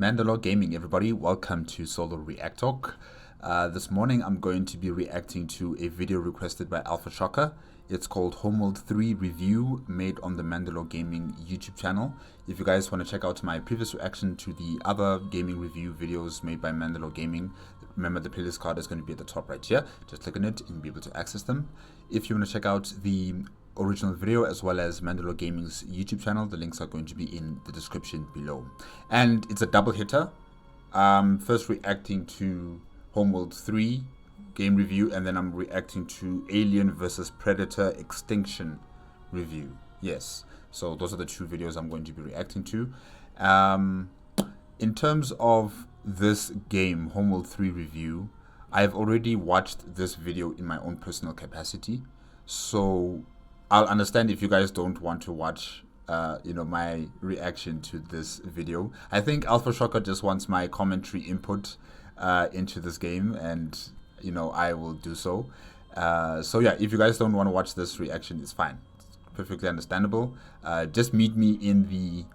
MandaloreGaming, everybody, welcome to Solo ReacTalk. This morning I'm going to be reacting to a video requested by Alpha Shocker. It's called Homeworld 3 Review, made on the MandaloreGaming YouTube channel. If you guys want to check out my previous reaction to the other gaming review videos made by MandaloreGaming, remember the playlist card is going to be at the top right here. Just click on it and you'll be able to access them. If you want to check out the original video as well as MandaloreGaming's YouTube channel, the links are going to be in the description below. And it's a double hitter. First reacting to Homeworld 3 game review, and then I'm reacting to Alien vs Predator Extinction review. Yes, so those are the two videos I'm going to be reacting to. In terms of this game, Homeworld 3 review, I've already watched this video in my own personal capacity, so I'll understand if you guys don't want to watch my reaction to this video. I think Alpha Shocker just wants my commentary input into this game, and I will do so. So yeah, if you guys don't want to watch this reaction, it's fine. It's perfectly understandable. Just meet me in the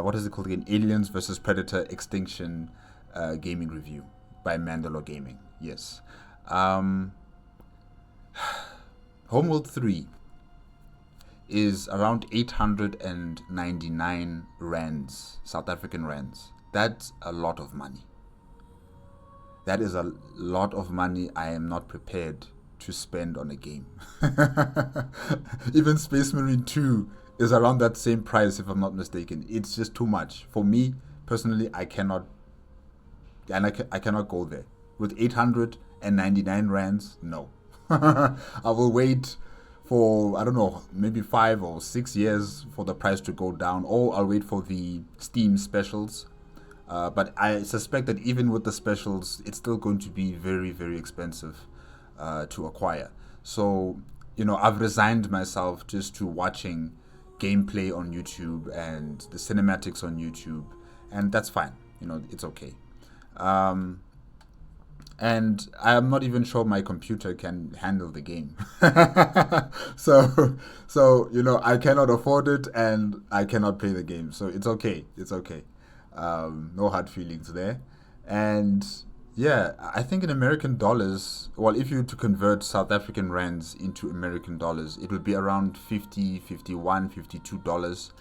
what is it called again? Aliens vs Predator Extinction gaming review by MandaloreGaming. Yes. Homeworld 3 is around 899 rands, South African rands. That's a lot of money. That is a lot of money I am not prepared to spend on a game. Even Space Marine 2 is around that same price, if I'm not mistaken. It's just too much. For me, personally, I cannot go there. With 899 rands, no. I will wait for, I don't know, maybe 5 or 6 years for the price to go down, or I'll wait for the Steam specials. But I suspect that even with the specials, it's still going to be very, very expensive to acquire. So, I've resigned myself just to watching gameplay on YouTube and the cinematics on YouTube, and that's fine. It's okay. And I'm not even sure my computer can handle the game. so I cannot afford it and I cannot play the game. So it's okay. It's okay. No hard feelings there. And yeah, I think in American dollars, well, if you were to convert South African rands into American dollars, it would be around $50, $51, $52.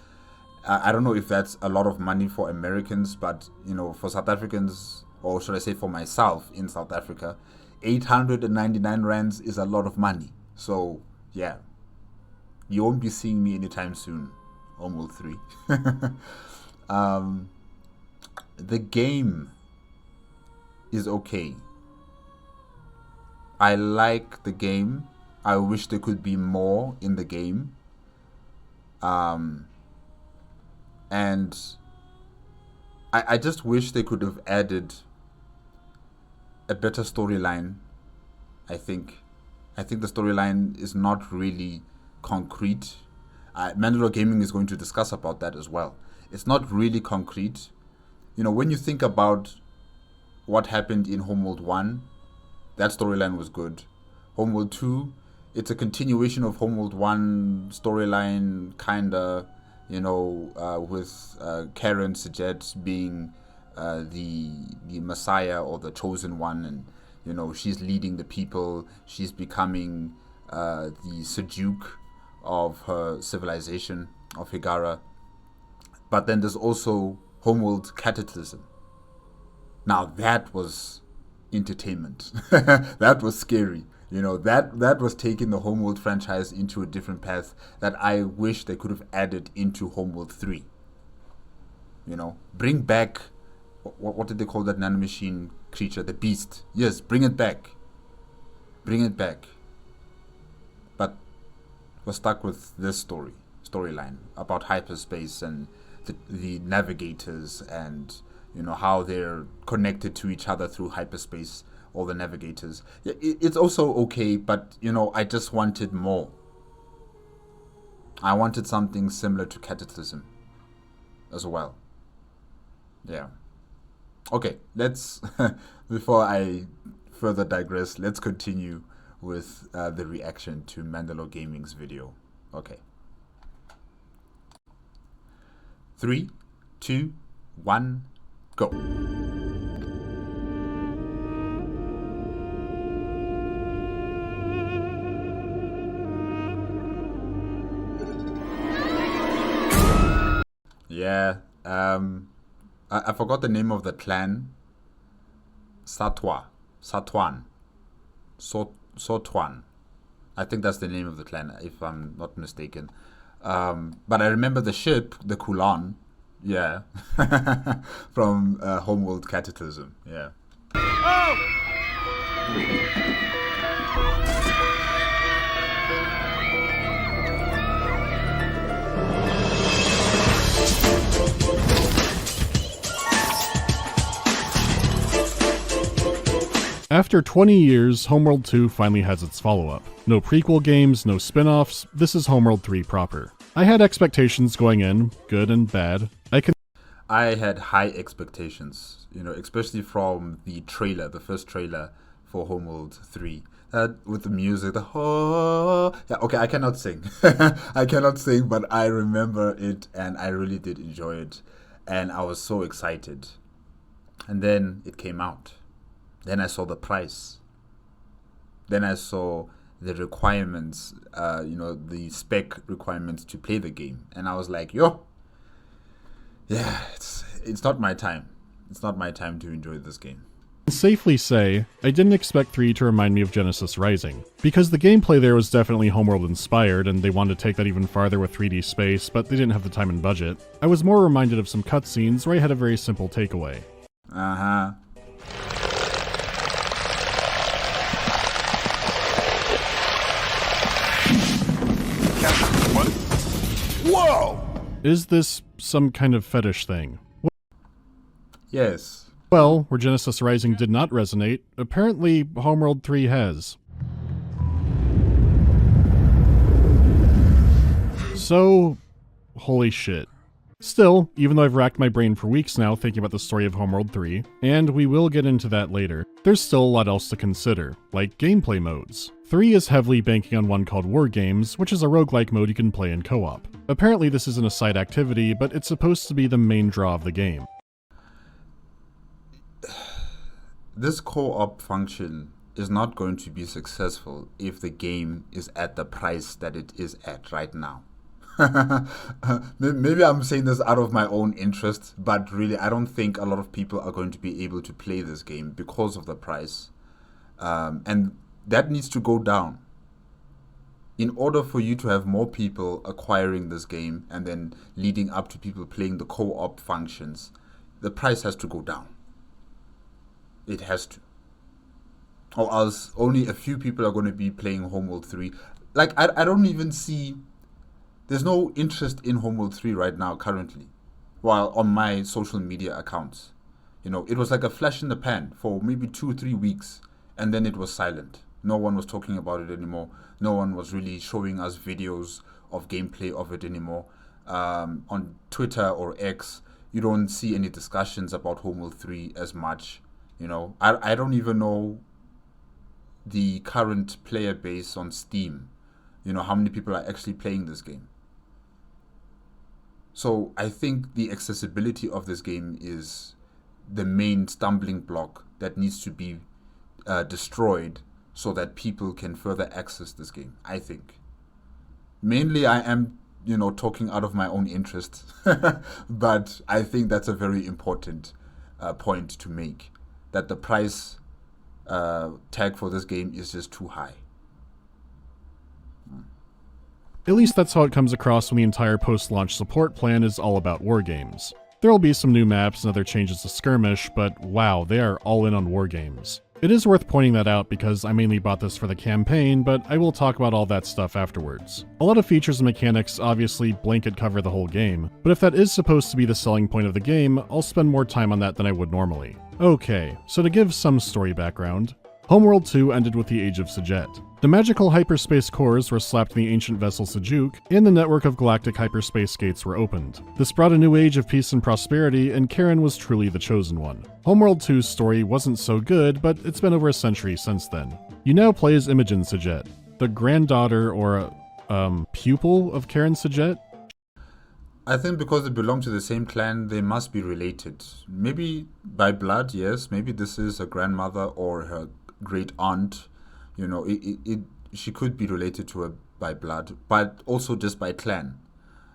I don't know if that's a lot of money for Americans, but for South Africans, or should I say for myself in South Africa, 899 rands is a lot of money. So yeah, you won't be seeing me anytime soon. Homeworld 3. The game is okay. I like the game. I wish there could be more in the game. And I just wish they could have added a better storyline. I think the storyline is not really concrete. MandaloreGaming is going to discuss about that as well. It's not really concrete. When you think about what happened in Homeworld 1, that storyline was good. Homeworld 2, it's a continuation of Homeworld 1 storyline, kinda, with Karen Sajet being the Messiah or the chosen one, and she's leading the people. She's becoming the Sejuk of her civilization of Higara. But then there's also Homeworld Cataclysm. Now that was entertainment. That was scary. That was taking the Homeworld franchise into a different path that I wish they could have added into Homeworld 3. Bring back, what did they call that nanomachine creature? The Beast. Yes, bring it back. Bring it back. But we're stuck with this storyline about hyperspace and the navigators, and how they're connected to each other through hyperspace, all the navigators. Yeah, it's also okay, but I just wanted more. I wanted something similar to Cataclysm as well. Yeah. Okay, let's before I further digress, let's continue with the reaction to MandaloreGaming's video. Okay. 3, 2, 1, Go. Yeah, I forgot the name of the clan. Satwan. Sotwan. I think that's the name of the clan, if I'm not mistaken. But I remember the ship, the Kulan, yeah, from Homeworld Cataclysm, yeah. After 20 years, Homeworld 2 finally has its follow-up. No prequel games, no spin-offs, this is Homeworld 3 proper. I had expectations going in, good and bad. I had high expectations, especially from the trailer, the first trailer for Homeworld 3. With the music, yeah, okay, I cannot sing. I cannot sing, but I remember it and I really did enjoy it. And I was so excited. And then it came out. Then I saw the price. Then I saw the requirements, the spec requirements to play the game. And I was like, yo, yeah, it's not my time. It's not my time to enjoy this game. I can safely say, I didn't expect 3 to remind me of Genesis Rising, because the gameplay there was definitely Homeworld inspired, and they wanted to take that even farther with 3D space, but they didn't have the time and budget. I was more reminded of some cutscenes where I had a very simple takeaway. Uh-huh. Whoa! Is this some kind of fetish thing? Yes. Well, where Genesis Rising did not resonate, apparently Homeworld 3 has. So, holy shit. Still, even though I've racked my brain for weeks now thinking about the story of Homeworld 3, and we will get into that later, there's still a lot else to consider, like gameplay modes. 3 is heavily banking on one called War Games, which is a roguelike mode you can play in co-op. Apparently this isn't a side activity, but it's supposed to be the main draw of the game. This co-op function is not going to be successful if the game is at the price that it is at right now. Maybe I'm saying this out of my own interest, but really I don't think a lot of people are going to be able to play this game because of the price. And that needs to go down. In order for you to have more people acquiring this game and then leading up to people playing the co-op functions, the price has to go down. It has to. Or else only a few people are going to be playing Homeworld 3. Like, I don't even see... There's no interest in Homeworld 3 right now, currently. While on my social media accounts. It was like a flash in the pan for maybe 2-3 weeks. And then it was silent. No one was talking about it anymore. No one was really showing us videos of gameplay of it anymore. On Twitter or X, you don't see any discussions about Homeworld 3 as much. I don't even know the current player base on Steam. How many people are actually playing this game. So I think the accessibility of this game is the main stumbling block that needs to be destroyed so that people can further access this game, I think. Mainly I am, talking out of my own interest, but I think that's a very important point to make, that the price tag for this game is just too high. At least that's how it comes across when the entire post-launch support plan is all about War Games. There will be some new maps and other changes to Skirmish, but wow, they are all in on War Games. It is worth pointing that out because I mainly bought this for the campaign, but I will talk about all that stuff afterwards. A lot of features and mechanics obviously blanket cover the whole game, but if that is supposed to be the selling point of the game, I'll spend more time on that than I would normally. Okay, so to give some story background, Homeworld 2 ended with the Age of Sajet. The magical hyperspace cores were slapped in the ancient vessel Sejuk, and the network of galactic hyperspace gates were opened. This brought a new age of peace and prosperity, and Karen was truly the chosen one. Homeworld 2's story wasn't so good, but it's been over a century since then. You now play as Imogen Sajet, the granddaughter or pupil of Karen Sajet. I think because they belong to the same clan, they must be related. Maybe by blood, yes. Maybe this is her grandmother or her great aunt. She could be related to her by blood, but also just by clan.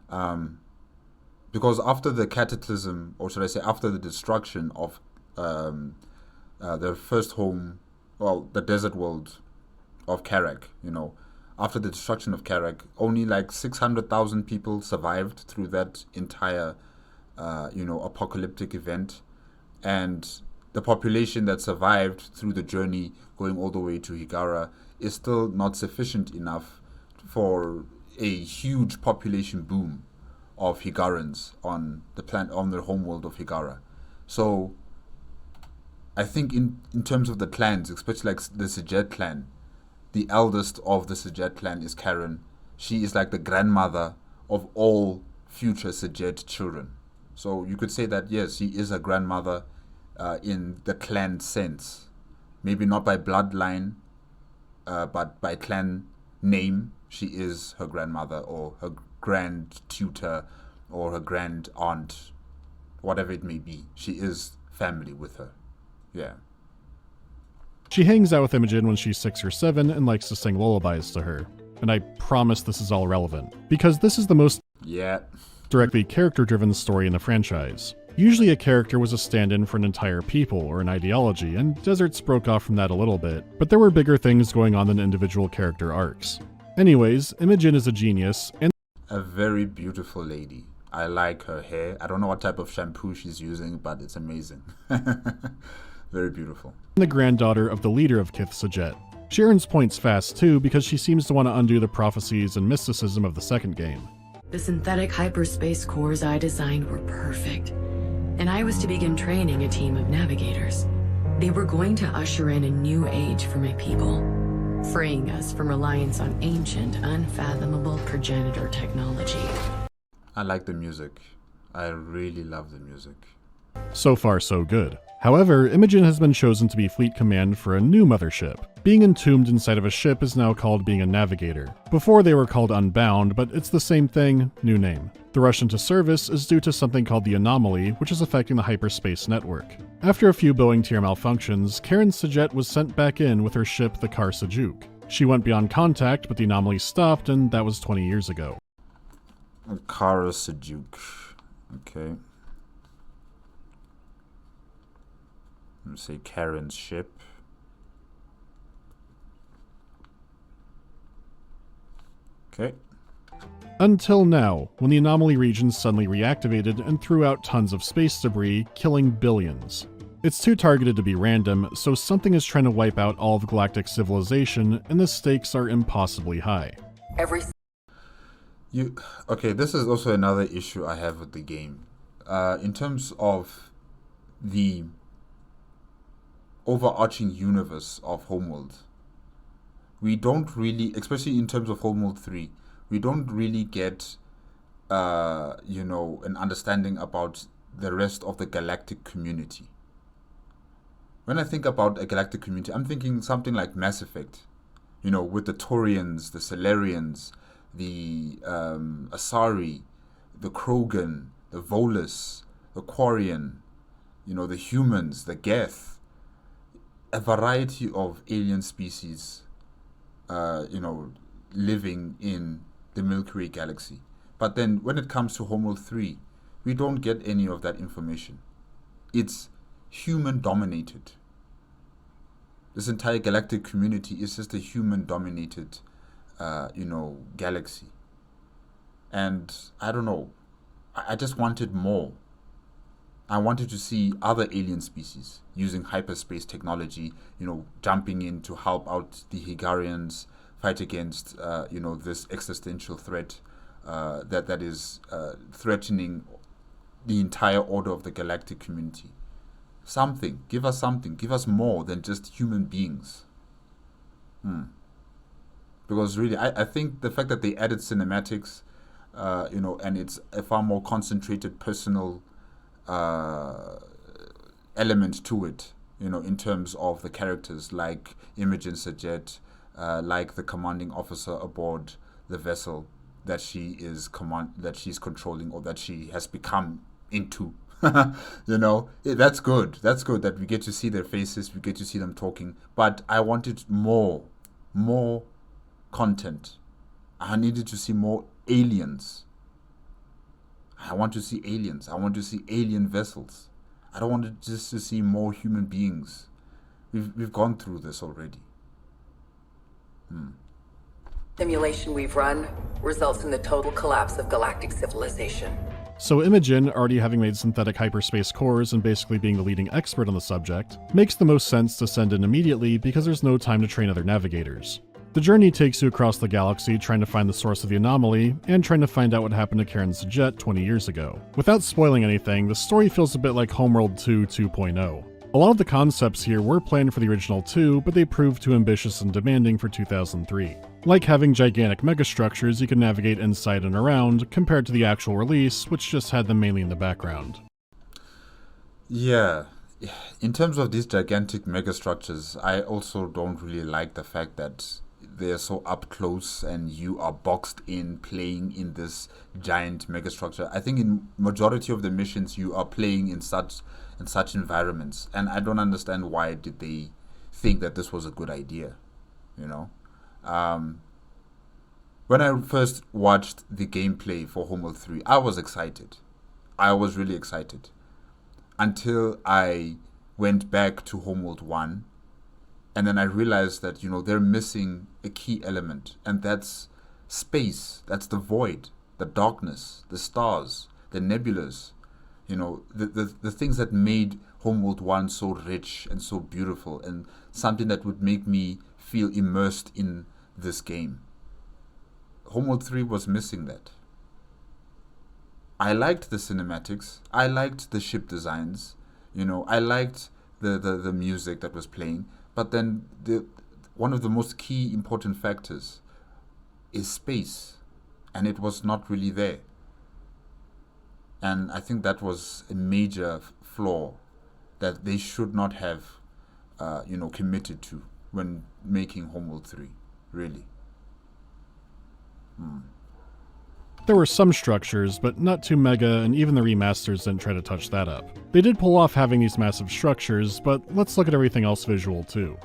Um, because after the cataclysm, or should I say, after the destruction of um, their first home, well, the desert world of Karak, after the destruction of Karak, only like 600,000 people survived through that entire, apocalyptic event. And the population that survived through the journey going all the way to Higara is still not sufficient enough for a huge population boom of Higarans on the homeworld of Higara. So I think in terms of the clans, especially like the Sejet clan, the eldest of the Sejet clan is Karen. She is like the grandmother of all future Sejet children. So you could say that, yes, she is a grandmother in the clan sense. Maybe not by bloodline, but by clan name. She is her grandmother or her grand tutor or her grand aunt, whatever it may be. She is family with her. Yeah. She hangs out with Imogen when she's 6 or 7 and likes to sing lullabies to her. And I promise this is all relevant, because this is the most directly character-driven story in the franchise. Usually a character was a stand-in for an entire people or an ideology, and Deserts broke off from that a little bit, but there were bigger things going on than individual character arcs. Anyways, Imogen is a genius, and a very beautiful lady. I like her hair. I don't know what type of shampoo she's using, but it's amazing. Very beautiful. The granddaughter of the leader of Kith Sajet. She earns points fast too because she seems to want to undo the prophecies and mysticism of the second game. The synthetic hyperspace cores I designed were perfect, and I was to begin training a team of navigators. They were going to usher in a new age for my people, freeing us from reliance on ancient, unfathomable progenitor technology. I like the music. I really love the music. So far, so good. However, Imogen has been chosen to be fleet command for a new mothership. Being entombed inside of a ship is now called being a navigator. Before they were called Unbound, but it's the same thing, new name. The rush into service is due to something called the Anomaly, which is affecting the hyperspace network. After a few Boeing tier malfunctions, Karen Sajet was sent back in with her ship, the Kar Sajuk. She went beyond contact, but the anomaly stopped, and that was 20 years ago. Kar Sajuk. Okay. Let's say Karen's ship. Okay. Until now, when the anomaly region suddenly reactivated and threw out tons of space debris, killing billions. It's too targeted to be random, so something is trying to wipe out all of galactic civilization, and the stakes are impossibly high. Okay, this is also another issue I have with the game. In terms of the overarching universe of Homeworld, we don't really, especially in terms of Homeworld 3, we don't really get an understanding about the rest of the galactic community. When I think about a galactic community, I'm thinking something like Mass Effect, with the Taurians, the Solarians, the Asari, the Krogan, the Volus, the Quarian, the humans, the Geth, a variety of alien species, living in the Milky Way galaxy. But then when it comes to Homeworld 3, we don't get any of that information. It's human dominated. This entire galactic community is just a human dominated, galaxy. And I don't know, I just wanted more. I wanted to see other alien species using hyperspace technology, jumping in to help out the Higarians, fight against, this existential threat that is threatening the entire order of the galactic community. Give us more than just human beings. Because really, I think the fact that they added cinematics, and it's a far more concentrated personal element to it, in terms of the characters like Imogen Sajet, like the commanding officer aboard the vessel, that that she's controlling, or that she has become into. That's good. That's good that we get to see their faces, we get to see them talking. But I wanted more content. I needed to see more aliens. I want to see aliens. I want to see alien vessels. I don't want just to see more human beings. We've gone through this already. Simulation we've run results in the total collapse of galactic civilization. So Imogen, already having made synthetic hyperspace cores and basically being the leading expert on the subject, makes the most sense to send in immediately because there's no time to train other navigators. The journey takes you across the galaxy trying to find the source of the anomaly, and trying to find out what happened to Karen's jet 20 years ago. Without spoiling anything, the story feels a bit like Homeworld 2 2.0. A lot of the concepts here were planned for the original 2, but they proved too ambitious and demanding for 2003. Like having gigantic megastructures you can navigate inside and around, compared to the actual release, which just had them mainly in the background. Yeah. In terms of these gigantic megastructures, I also don't really like the fact that they're so up close and you are boxed in playing in this giant megastructure. I think in majority of the missions you are playing in such environments, and I don't understand why did they think that this was a good idea. When I first watched the gameplay for Homeworld 3, I was excited. I was really excited until I went back to Homeworld 1. And then I realized that, they're missing a key element, and that's space. That's the void, the darkness, the stars, the nebulas, the things that made Homeworld 1 so rich and so beautiful, and something that would make me feel immersed in this game. Homeworld 3 was missing that. I liked the cinematics. I liked the ship designs. I liked the music that was playing. But then one of the most key important factors is space, and it was not really there. And I think that was a major flaw that they should not have, committed to when making Homeworld 3, really. There were some structures, but not too mega, and even the remasters didn't try to touch that up. They did pull off having these massive structures, but let's look at everything else visual too.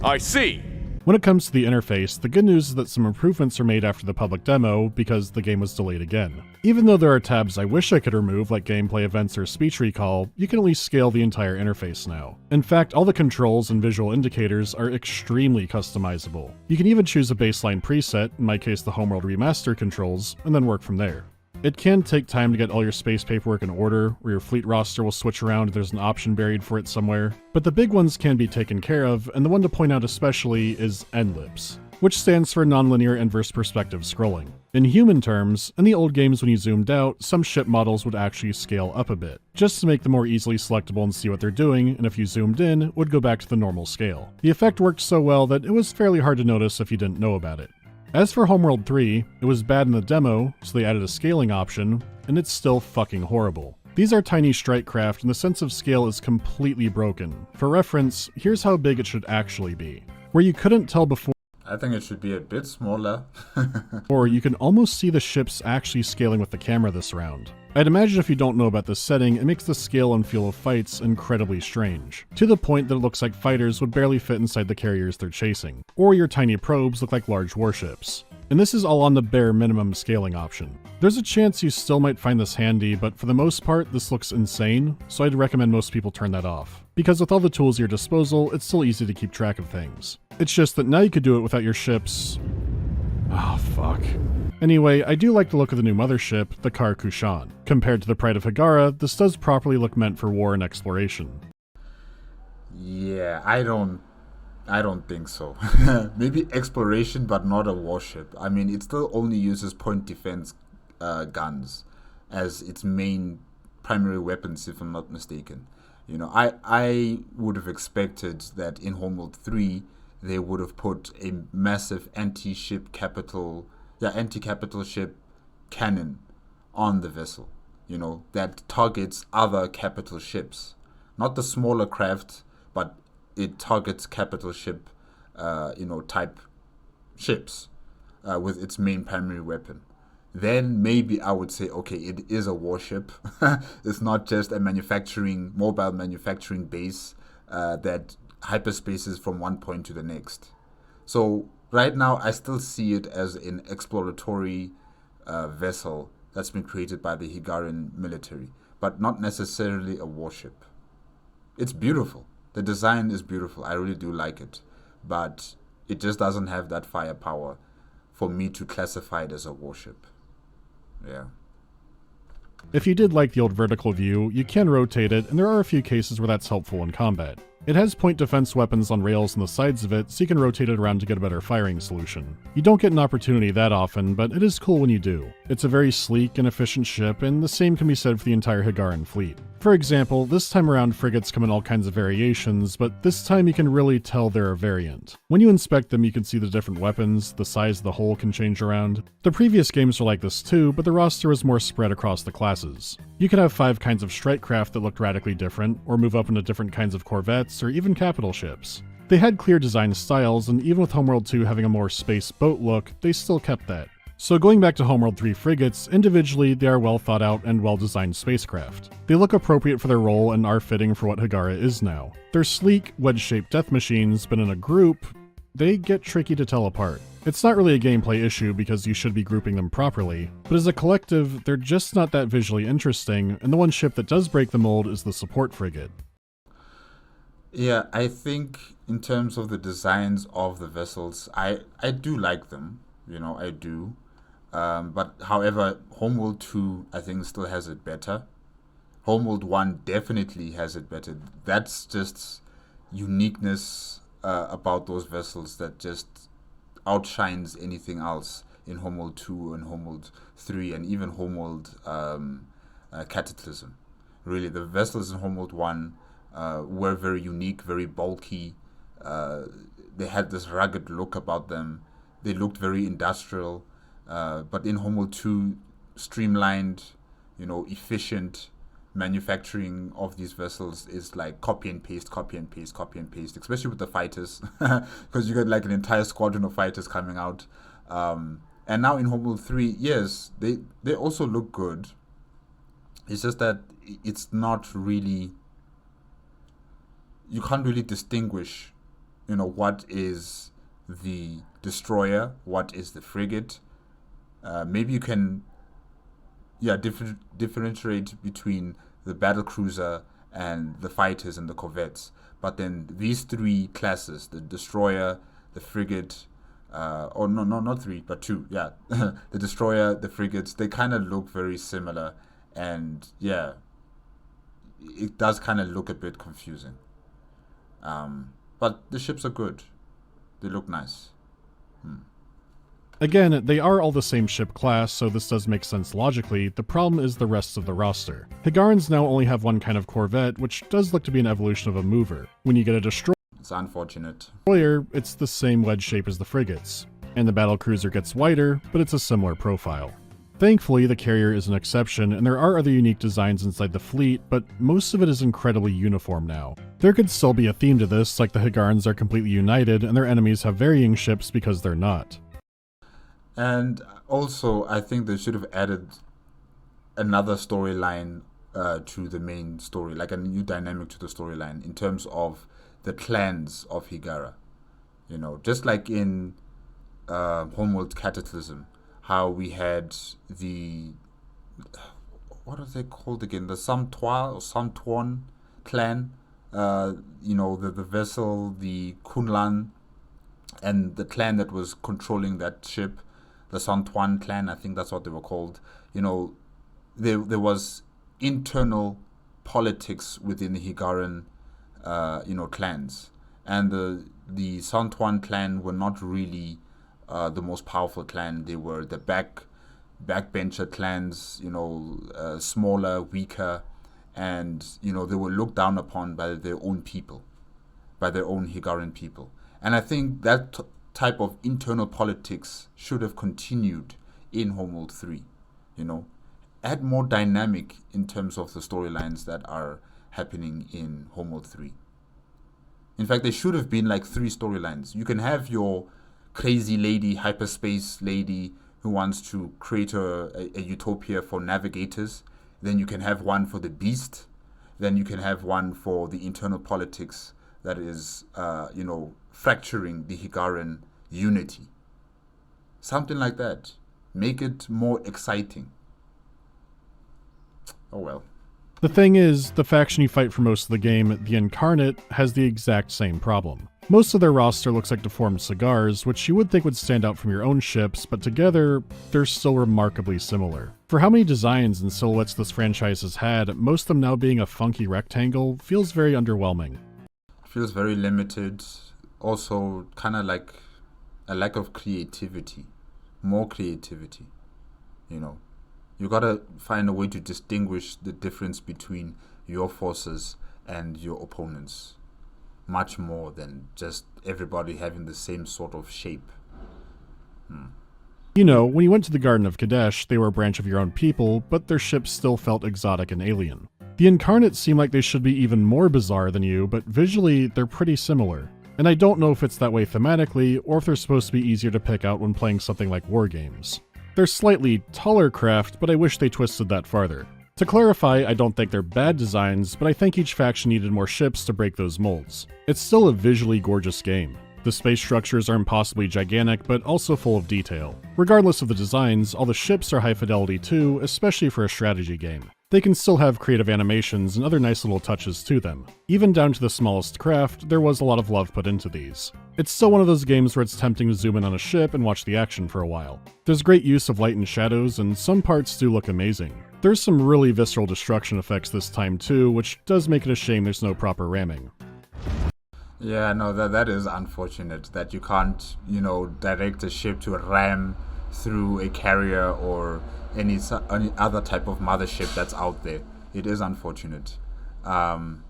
I see. When it comes to the interface, the good news is that some improvements are made after the public demo because the game was delayed again. Even though there are tabs I wish I could remove like gameplay events or speech recall, you can at least scale the entire interface now. In fact, all the controls and visual indicators are extremely customizable. You can even choose a baseline preset, in my case the Homeworld Remaster controls, and then work from there. It can take time to get all your space paperwork in order, or your fleet roster will switch around if there's an option buried for it somewhere, but the big ones can be taken care of, and the one to point out especially is N-Lips, which stands for Nonlinear Inverse Perspective Scrolling. In human terms, in the old games when you zoomed out, some ship models would actually scale up a bit, just to make them more easily selectable and see what they're doing, and if you zoomed in, it would go back to the normal scale. The effect worked so well that it was fairly hard to notice if you didn't know about it. As for Homeworld 3, it was bad in the demo, so they added a scaling option, and it's still fucking horrible. These are tiny strike craft, and the sense of scale is completely broken. For reference, here's how big it should actually be. Where you couldn't tell before, I think it should be a bit smaller. or you can almost see the ships actually scaling with the camera this round. I'd imagine if you don't know about this setting, it makes the scale and feel of fights incredibly strange, to the point that it looks like fighters would barely fit inside the carriers they're chasing, or your tiny probes look like large warships. And this is all on the bare minimum scaling option. There's a chance you still might find this handy, but for the most part, this looks insane, so I'd recommend most people turn that off. Because with all the tools at your disposal, it's still easy to keep track of things. It's just that now you could do it without your ships. Oh, fuck. Anyway, I do like the look of the new mothership, the Kar Kushan. Compared to the Pride of Hagara, this does properly look meant for war and exploration. Yeah, I don't think so. Maybe exploration, but not a warship. I mean, it still only uses point defense guns as its main primary weapons, if I'm not mistaken. I would have expected that in Homeworld 3, they would have put a massive anti-capital ship cannon on the vessel, that targets other capital ships. Not the smaller craft, but it targets capital ship, type ships. with its main primary weapon. Then maybe I would say, okay, it is a warship. It's not just a mobile manufacturing base that hyperspaces from one point to the next. So right now, I still see it as an exploratory vessel that's been created by the Higaran military, but not necessarily a warship. It's beautiful. The design is beautiful. I really do like it, but it just doesn't have that firepower for me to classify it as a warship. Yeah. If you did like the old vertical view, you can rotate it, and there are a few cases where that's helpful in combat. It has point defense weapons on rails on the sides of it, so you can rotate it around to get a better firing solution. You don't get an opportunity that often, but it is cool when you do. It's a very sleek and efficient ship, and the same can be said for the entire Higaran fleet. For example, this time around frigates come in all kinds of variations, but this time you can really tell they're a variant. When you inspect them, you can see the different weapons, the size of the hull can change around. The previous games were like this too, but the roster was more spread across the classes. You could have 5 kinds of strike craft that looked radically different, or move up into different kinds of corvettes, or even capital ships. They had clear design styles, and even with Homeworld 2 having a more space boat look, they still kept that. So going back to Homeworld 3 frigates, individually they are well thought out and well designed spacecraft. They look appropriate for their role and are fitting for what Higara is now. They're sleek, wedge-shaped death machines, but in a group, they get tricky to tell apart. It's not really a gameplay issue because you should be grouping them properly, but as a collective, they're just not that visually interesting, and the one ship that does break the mold is the support frigate. Yeah, I think in terms of the designs of the vessels, I do like them, I do. But however, Homeworld 2, I think, still has it better. Homeworld 1 definitely has it better. That's just uniqueness about those vessels that just outshines anything else in Homeworld 2 and Homeworld 3 and even Homeworld Cataclysm. Really, the vessels in Homeworld 1 were very unique, very bulky. They had this rugged look about them. They looked very industrial. But in Homeworld 2, streamlined, efficient manufacturing of these vessels is like copy and paste, copy and paste, copy and paste, especially with the fighters, because you get like an entire squadron of fighters coming out. And now in Homeworld 3, yes, they also look good. It's just that it's not really, you can't really distinguish, what is the destroyer, what is the frigate. Maybe you can, differentiate between the battle cruiser and the fighters and the corvettes. But then these 3 classes, the destroyer, the frigate, not 3, but 2, yeah. The destroyer, the frigates, they kind of look very similar. And yeah, it does kind of look a bit confusing. But the ships are good. They look nice. Again, they are all the same ship class, so this does make sense logically. The problem is the rest of the roster. Higarans now only have one kind of corvette, which does look to be an evolution of a mover. When you get a destroyer, it's unfortunate. It's the same wedge shape as the frigates. And the battle cruiser gets wider, but it's a similar profile. Thankfully, the carrier is an exception, and there are other unique designs inside the fleet, but most of it is incredibly uniform now. There could still be a theme to this, like the Higarans are completely united, and their enemies have varying ships because they're not. And also, I think they should have added another storyline to the main story, like a new dynamic to the storyline in terms of the clans of Higara. Just like in Homeworld Cataclysm, how we had the, what are they called again? The Samtwa or Samtuan clan, the vessel, the Kunlan, and the clan that was controlling that ship, the Santuan clan, I think that's what they were called. There was internal politics within the Higaran, clans, and the Santuan clan were not really the most powerful clan. They were the backbencher clans, smaller, weaker, and they were looked down upon by their own people, by their own Higaran people. And I think that type of internal politics should have continued in Homeworld 3, add more dynamic in terms of the storylines that are happening in Homeworld 3. In fact, there should have been like 3 storylines. You can have your crazy lady, hyperspace lady who wants to create a utopia for navigators. Then you can have one for the beast. Then you can have one for the internal politics that is, fracturing the Higaran unity. Something like that. Make it more exciting. Oh well. The thing is, the faction you fight for most of the game, the Incarnate, has the exact same problem. Most of their roster looks like deformed cigars, which you would think would stand out from your own ships, but together, they're still remarkably similar. For how many designs and silhouettes this franchise has had, most of them now being a funky rectangle, feels very underwhelming. Feels very limited. Also, kind of like a lack of creativity. More creativity. You gotta find a way to distinguish the difference between your forces and your opponents. Much more than just everybody having the same sort of shape. You know, when you went to the Garden of Kadesh, they were a branch of your own people, but their ships still felt exotic and alien. The Incarnates seem like they should be even more bizarre than you, but visually, they're pretty similar. And I don't know if it's that way thematically, or if they're supposed to be easier to pick out when playing something like war games. They're slightly taller craft, but I wish they twisted that farther. To clarify, I don't think they're bad designs, but I think each faction needed more ships to break those molds. It's still a visually gorgeous game. The space structures are impossibly gigantic, but also full of detail. Regardless of the designs, all the ships are high fidelity too, especially for a strategy game. They can still have creative animations and other nice little touches to them. Even down to the smallest craft, there was a lot of love put into these. It's still one of those games where it's tempting to zoom in on a ship and watch the action for a while. There's great use of light and shadows, and some parts do look amazing. There's some really visceral destruction effects this time too, which does make it a shame there's no proper ramming. Yeah, no, that is unfortunate that you can't, direct a ship to ram through a carrier or any other type of mothership that's out there. It is unfortunate. And,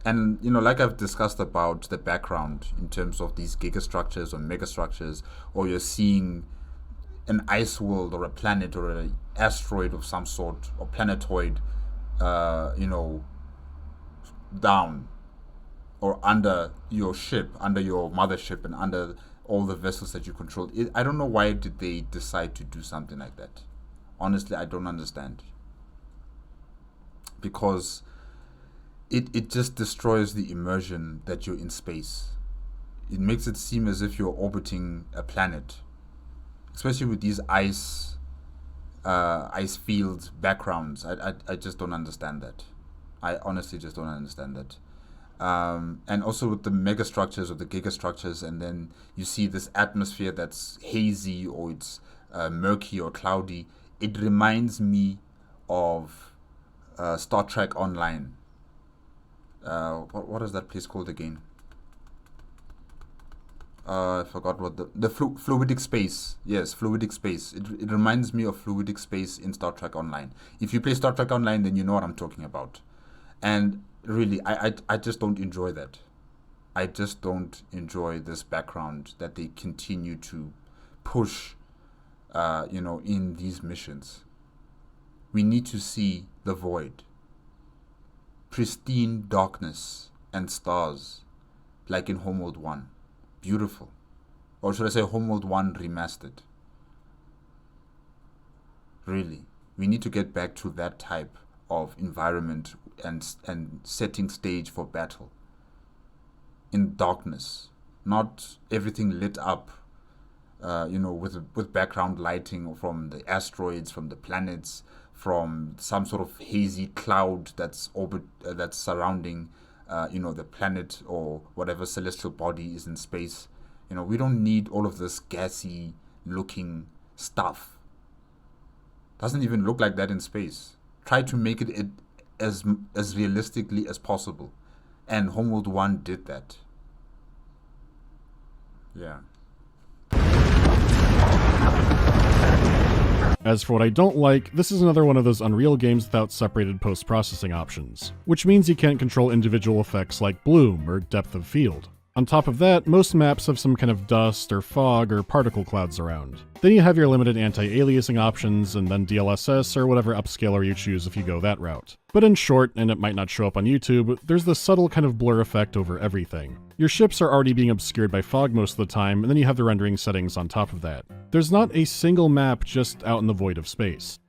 like I've discussed about the background in terms of these gigastructures or megastructures, or you're seeing an ice world or a planet or an asteroid of some sort or planetoid, down or under your ship, under your mothership, and under all the vessels that you control. I don't know why did they decide to do something like that. Honestly, I don't understand. Because it just destroys the immersion that you're in space. It makes it seem as if you're orbiting a planet. Especially with these ice field backgrounds. I just don't understand that. I honestly just don't understand that. And also with the megastructures or the gigastructures, and then you see this atmosphere that's hazy or it's murky or cloudy. It reminds me of Star Trek Online. What is that place called again? I forgot what the fluidic space. Yes, fluidic space. It reminds me of fluidic space in Star Trek Online. If you play Star Trek Online, then you know what I'm talking about. And really, I just don't enjoy that. I just don't enjoy this background that they continue to push, in these missions. We need to see the void. Pristine darkness and stars, like in Homeworld 1. Beautiful. Or should I say Homeworld 1 remastered. Really, we need to get back to that type of environment and setting stage for battle in darkness, not everything lit up, with background lighting from the asteroids, from the planets, from some sort of hazy cloud that's surrounding, the planet or whatever celestial body is in space. We don't need all of this gassy looking stuff. Doesn't even look like that in space. Try to make it as realistically as possible, and Homeworld 1 did that. Yeah. As for what I don't like, this is another one of those Unreal games without separated post-processing options, which means you can't control individual effects like bloom or depth of field. On top of that, most maps have some kind of dust or fog or particle clouds around. Then you have your limited anti-aliasing options, and then DLSS or whatever upscaler you choose if you go that route. But in short, and it might not show up on YouTube, there's this subtle kind of blur effect over everything. Your ships are already being obscured by fog most of the time, and then you have the rendering settings on top of that. There's not a single map just out in the void of space.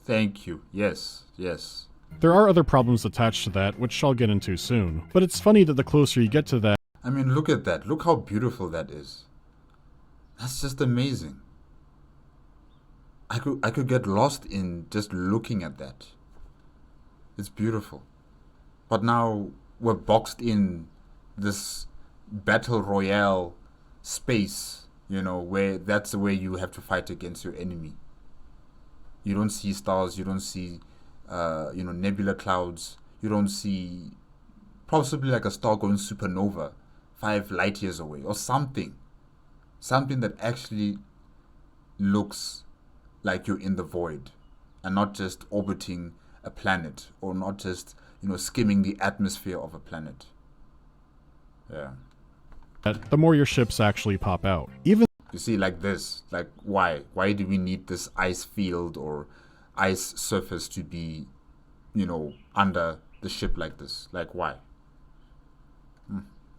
Thank you. Yes, yes. There are other problems attached to that, which I'll get into soon, but it's funny that the closer you get to that, I mean, look at that. Look how beautiful that is. That's just amazing. I could get lost in just looking at that. It's beautiful. But now we're boxed in this battle royale space, you know, where that's the way you have to fight against your enemy. You don't see stars, you don't see nebula clouds, you don't see possibly like a star going supernova 5 light years away or something that actually looks like you're in the void and not just orbiting a planet or not just skimming the atmosphere of a planet. Yeah, the more your ships actually pop out. Even you see, like this, like why do we need this ice field or ice surface to be under the ship like this? Like, why?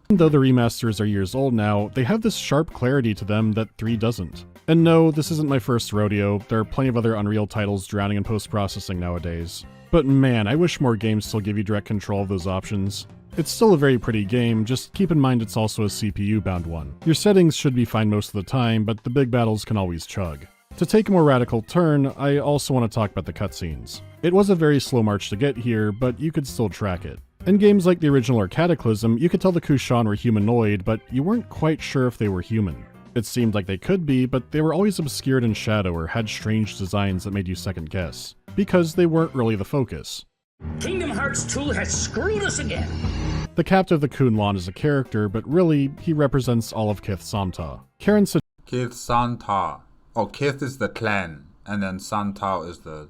Even though the remasters are years old now, they have this sharp clarity to them that 3 doesn't. And no, this isn't my first rodeo, there are plenty of other Unreal titles drowning in post-processing nowadays. But man, I wish more games still give you direct control of those options. It's still a very pretty game, just keep in mind it's also a CPU-bound one. Your settings should be fine most of the time, but the big battles can always chug. To take a more radical turn, I also want to talk about the cutscenes. It was a very slow march to get here, but you could still track it. In games like the original or Cataclysm, you could tell the Kushan were humanoid, but you weren't quite sure if they were human. It seemed like they could be, but they were always obscured in shadow or had strange designs that made you second guess, because they weren't really the focus. Kingdom Hearts 2 has screwed us again! The captain of the Kunlun is a character, but really, he represents all of Kith Samta. Karen Kith Santa. Oh, Kith is the clan, and then Santa is the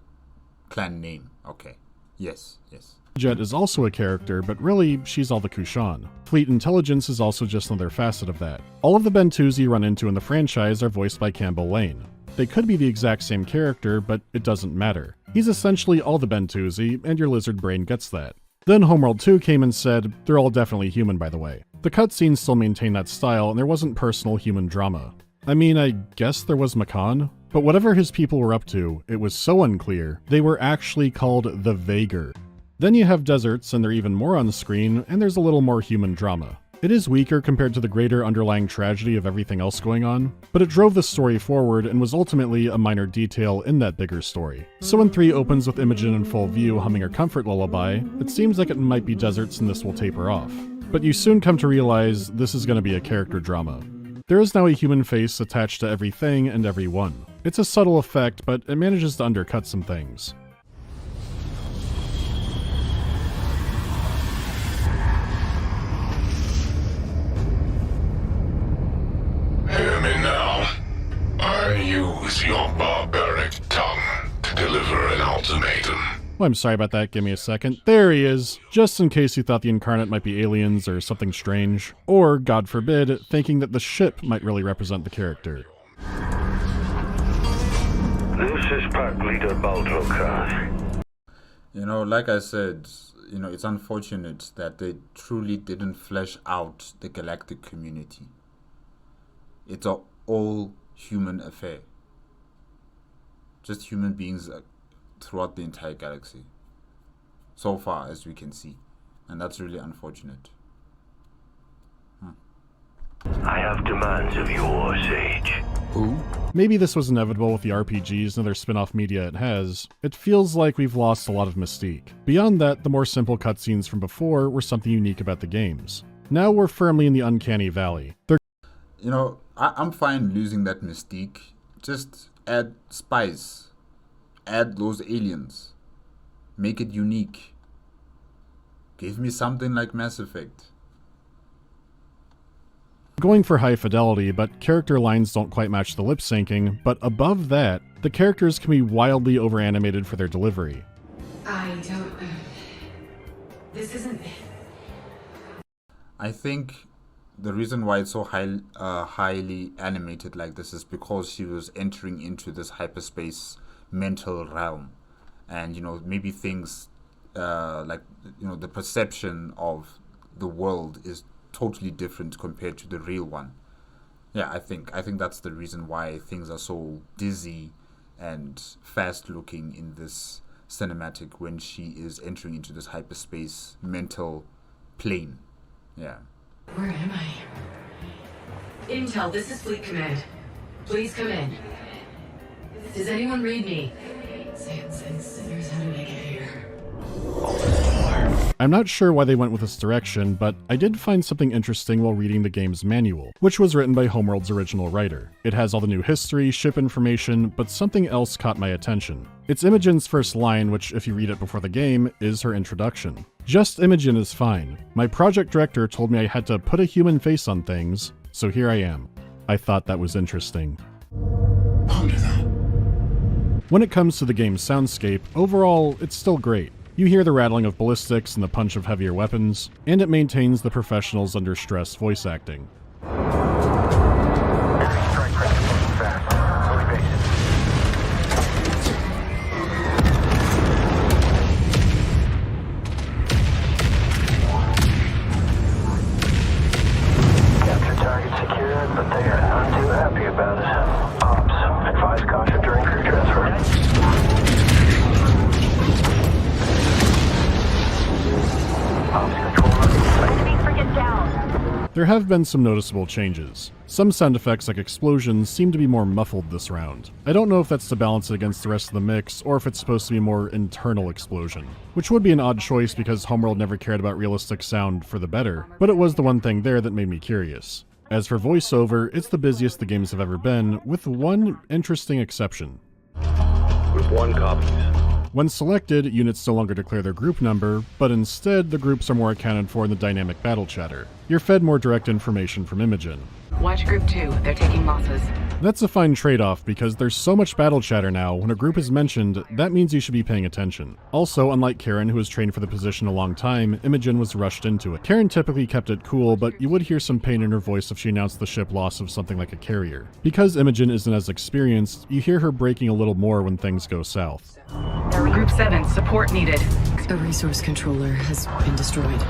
clan name. Okay. Yes, yes. Jet is also a character, but really, she's all the Kushan. Fleet Intelligence is also just another facet of that. All of the Bentus you run into in the franchise are voiced by Campbell Lane. They could be the exact same character, but it doesn't matter. He's essentially all the Bentusi, and your lizard brain gets that. Then Homeworld 2 came and said, they're all definitely human by the way. The cutscenes still maintain that style, and there wasn't personal human drama. I mean, I guess there was Makan, but whatever his people were up to, it was so unclear, they were actually called the Vagar. Then you have deserts, and they're even more on the screen, and there's a little more human drama. It is weaker compared to the greater underlying tragedy of everything else going on, but it drove the story forward and was ultimately a minor detail in that bigger story. So when 3 opens with Imogen in full view humming her comfort lullaby, it seems like it might be deserts and this will taper off. But you soon come to realize this is going to be a character drama. There is now a human face attached to everything and everyone. It's a subtle effect, but it manages to undercut some things. Hear me now. I use your barbaric tongue to deliver an ultimatum. Oh, I'm sorry about that, give me a second. There he is! Just in case you thought the Incarnate might be aliens or something strange. Or, God forbid, thinking that the ship might really represent the character. This is Pack Leader Baldrokar. Like I said, it's unfortunate that they truly didn't flesh out the galactic community. It's an all-human affair. Just human beings throughout the entire galaxy. So far, as we can see. And that's really unfortunate. I have demands of yours, Sage. Who? Maybe this was inevitable with the RPGs and other spin-off media it has. It feels like we've lost a lot of mystique. Beyond that, the more simple cutscenes from before were something unique about the games. Now we're firmly in the uncanny valley. I'm fine losing that mystique. Just add spice. Add those aliens. Make it unique. Give me something like Mass Effect. Going for high fidelity, but character lines don't quite match the lip syncing, but above that, the characters can be wildly over-animated for their delivery. This isn't... I think the reason why it's so highly animated like this is because she was entering into this hyperspace mental realm, and maybe things like the perception of the world is totally different compared to the real one. Yeah, I think that's the reason why things are so dizzy and fast looking in this cinematic when she is entering into this hyperspace mental plane. Yeah. Where am I? Intel, this is Fleet Command. Please come in. Does anyone read me? Sans and sinners, how did I get here? I'm not sure why they went with this direction, but I did find something interesting while reading the game's manual, which was written by Homeworld's original writer. It has all the new history, ship information, but something else caught my attention. It's Imogen's first line, which, if you read it before the game, is her introduction. Just Imogen is fine. My project director told me I had to put a human face on things, so here I am. I thought that was interesting. Ponder that. When it comes to the game's soundscape, overall, it's still great. You hear the rattling of ballistics and the punch of heavier weapons, and it maintains the professionals under stress voice acting. Capture target secured, but they are not too happy about it. Ops, advise caution during crew transfer. There have been some noticeable changes. Some sound effects like explosions seem to be more muffled this round. I don't know if that's to balance it against the rest of the mix, or if it's supposed to be more internal explosion. Which would be an odd choice because Homeworld never cared about realistic sound for the better, but it was the one thing there that made me curious. As for voiceover, it's the busiest the games have ever been, with one interesting exception. Group 1 copies. When selected, units no longer declare their group number, but instead the groups are more accounted for in the dynamic battle chatter. You're fed more direct information from Imogen. Watch Group 2. They're taking losses. That's a fine trade-off because there's so much battle chatter now, when a group is mentioned, that means you should be paying attention. Also, unlike Karen, who was trained for the position a long time, Imogen was rushed into it. Karen typically kept it cool, but you would hear some pain in her voice if she announced the ship loss of something like a carrier. Because Imogen isn't as experienced, you hear her breaking a little more when things go south. Group 7. Support needed. A resource controller has been destroyed.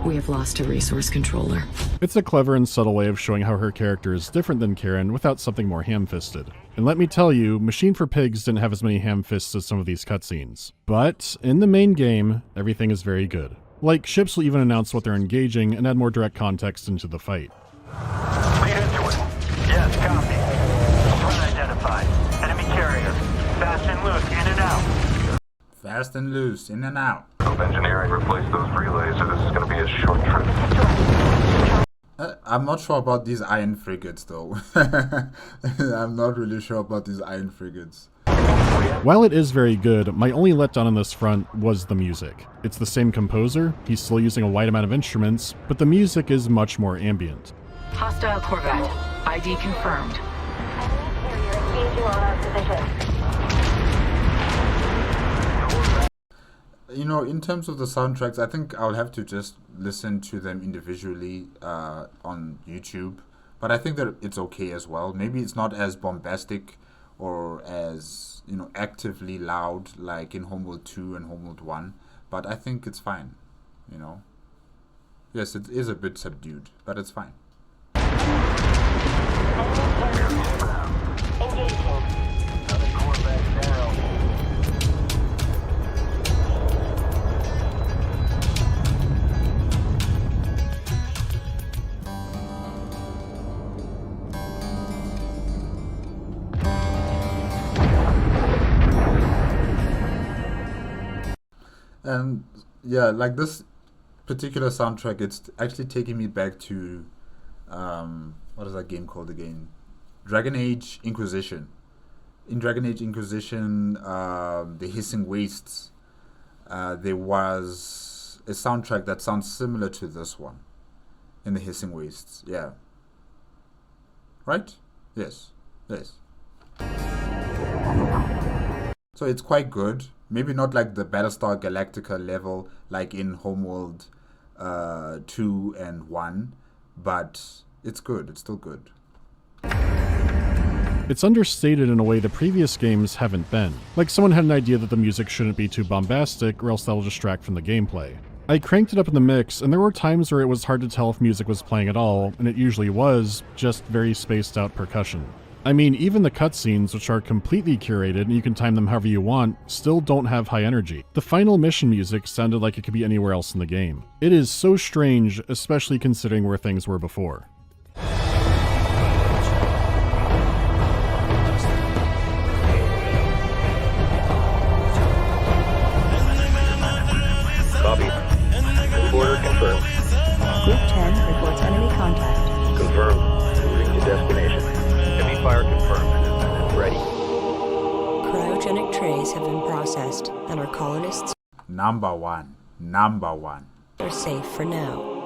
We have lost a resource controller. It's a clever and subtle way of showing how her character is different than Karen without something more ham-fisted. And let me tell you, Machine for Pigs didn't have as many ham-fists as some of these cutscenes. But in the main game, everything is very good. Like, ships will even announce what they're engaging and add more direct context into the fight. Lead into it. Yes, copy. Threat identified. Enemy carrier. Fast and loose, in and out. Fast and loose, in and out. Hope engineering replaced those relays, so this is going to be a short trip. I'm not sure about these iron frigates, though. I'm not really sure about these iron frigates. While it is very good, my only letdown on this front was the music. It's the same composer, he's still using a wide amount of instruments, but the music is much more ambient. Hostile Corvette. ID confirmed. In terms of the soundtracks, I think I'll have to just listen to them individually on YouTube. But I think that it's okay as well. Maybe it's not as bombastic or as, actively loud like in Homeworld 2 and Homeworld 1. But I think it's fine, Yes, it is a bit subdued, but it's fine. And yeah, like this particular soundtrack, it's actually taking me back to what is that game called again? Dragon Age Inquisition. In Dragon Age Inquisition, the Hissing Wastes, there was a soundtrack that sounds similar to this one in the Hissing Wastes. Yeah. Right? Yes. So it's quite good. Maybe not like the Battlestar Galactica level like in Homeworld 2 and 1, but it's good. It's still good. It's understated in a way the previous games haven't been. Like someone had an idea that the music shouldn't be too bombastic or else that'll distract from the gameplay. I cranked it up in the mix, and there were times where it was hard to tell if music was playing at all, and it usually was, just very spaced out percussion. I mean, even the cutscenes, which are completely curated and you can time them however you want, still don't have high energy. The final mission music sounded like it could be anywhere else in the game. It is so strange, especially considering where things were before. Border confirmed. Group 10 reports enemy contact. Confirmed. Moving to destination. Heavy fire confirmed. Ready. Cryogenic trays have been processed, and our colonists Number one. Number one. are safe for now.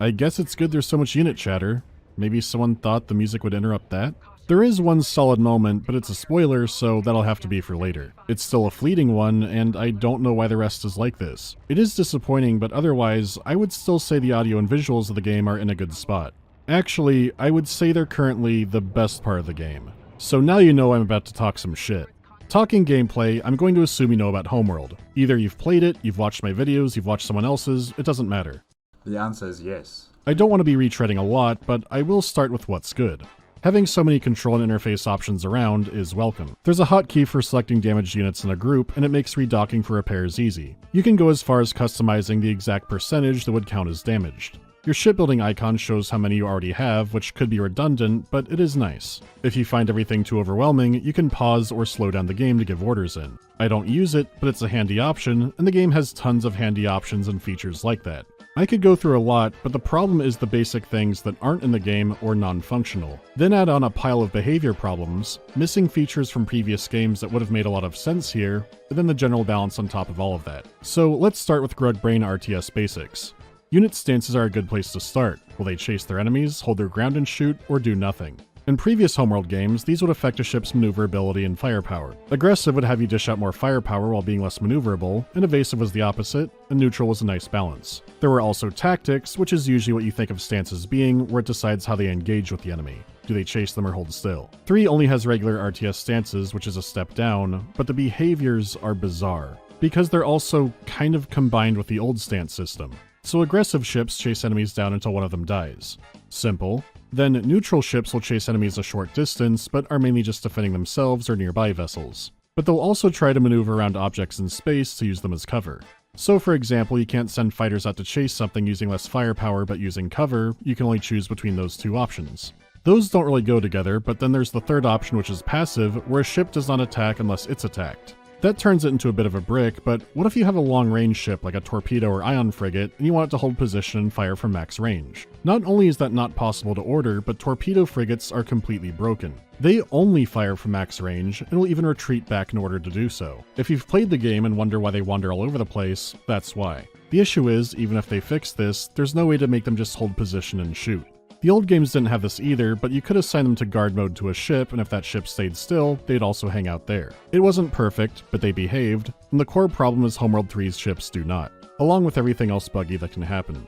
I guess it's good there's so much unit chatter. Maybe someone thought the music would interrupt that? There is one solid moment, but it's a spoiler, so that'll have to be for later. It's still a fleeting one, and I don't know why the rest is like this. It is disappointing, but otherwise, I would still say the audio and visuals of the game are in a good spot. Actually, I would say they're currently the best part of the game. So now you know I'm about to talk some shit. Talking gameplay, I'm going to assume you know about Homeworld. Either you've played it, you've watched my videos, you've watched someone else's, it doesn't matter. The answer is yes. I don't want to be retreading a lot, but I will start with what's good. Having so many control and interface options around is welcome. There's a hotkey for selecting damaged units in a group, and it makes redocking for repairs easy. You can go as far as customizing the exact percentage that would count as damaged. Your shipbuilding icon shows how many you already have, which could be redundant, but it is nice. If you find everything too overwhelming, you can pause or slow down the game to give orders in. I don't use it, but it's a handy option, and the game has tons of handy options and features like that. I could go through a lot, but the problem is the basic things that aren't in the game or non-functional. Then add on a pile of behavior problems, missing features from previous games that would have made a lot of sense here, and then the general balance on top of all of that. So let's start with Grugbrain RTS basics. Unit stances are a good place to start. Will they chase their enemies, hold their ground and shoot, or do nothing? In previous Homeworld games, these would affect a ship's maneuverability and firepower. Aggressive would have you dish out more firepower while being less maneuverable, and evasive was the opposite, and neutral was a nice balance. There were also tactics, which is usually what you think of stances being, where it decides how they engage with the enemy. Do they chase them or hold still? 3 only has regular RTS stances, which is a step down, but the behaviors are bizarre, because they're also kind of combined with the old stance system. So aggressive ships chase enemies down until one of them dies. Simple. Then neutral ships will chase enemies a short distance, but are mainly just defending themselves or nearby vessels. But they'll also try to maneuver around objects in space to use them as cover. So for example, you can't send fighters out to chase something using less firepower but using cover, you can only choose between those two options. Those don't really go together, but then there's the third option, which is passive, where a ship does not attack unless it's attacked. That turns it into a bit of a brick, but what if you have a long-range ship like a torpedo or ion frigate and you want it to hold position and fire from max range? Not only is that not possible to order, but torpedo frigates are completely broken. They only fire from max range and will even retreat back in order to do so. If you've played the game and wonder why they wander all over the place, that's why. The issue is, even if they fix this, there's no way to make them just hold position and shoot. The old games didn't have this either, but you could assign them to guard mode to a ship, and if that ship stayed still, they'd also hang out there. It wasn't perfect, but they behaved, and the core problem is Homeworld 3's ships do not, along with everything else buggy that can happen.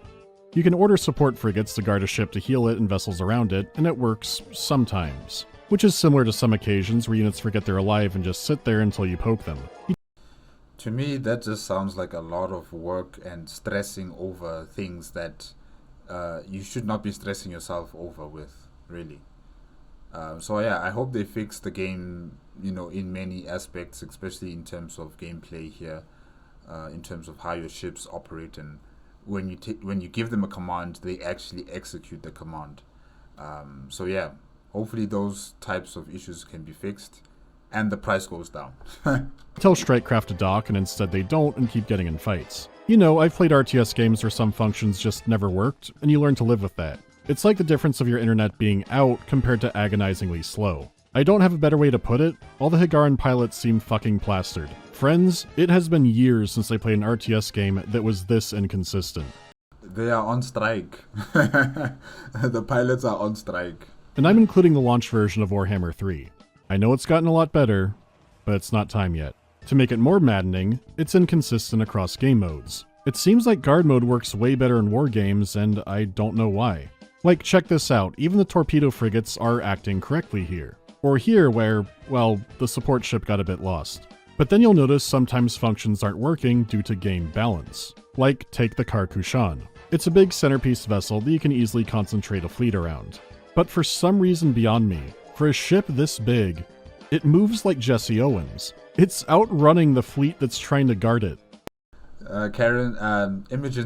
You can order support frigates to guard a ship to heal it and vessels around it, and it works sometimes. Which is similar to some occasions where units forget they're alive and just sit there until you poke them. To me, that just sounds like a lot of work and stressing over things that you should not be stressing yourself over with, really. So yeah, I hope they fix the game, in many aspects, especially in terms of gameplay here, in terms of how your ships operate, and when you give them a command, they actually execute the command. So yeah, hopefully those types of issues can be fixed, and the price goes down. Tell Strikecraft to dock, and instead they don't and keep getting in fights. I've played RTS games where some functions just never worked, and you learn to live with that. It's like the difference of your internet being out compared to agonizingly slow. I don't have a better way to put it, all the Higaran pilots seem fucking plastered. Friends, it has been years since I played an RTS game that was this inconsistent. They are on strike. The pilots are on strike. And I'm including the launch version of Warhammer 3. I know it's gotten a lot better, but it's not time yet. To make it more maddening, it's inconsistent across game modes. It seems like guard mode works way better in war games, and I don't know why. Like, check this out, even the torpedo frigates are acting correctly here. Or here where, well, the support ship got a bit lost. But then you'll notice sometimes functions aren't working due to game balance. Like, take the Kushan. It's a big centerpiece vessel that you can easily concentrate a fleet around. But for some reason beyond me, for a ship this big, it moves like Jesse Owens. It's outrunning the fleet that's trying to guard it. Imogen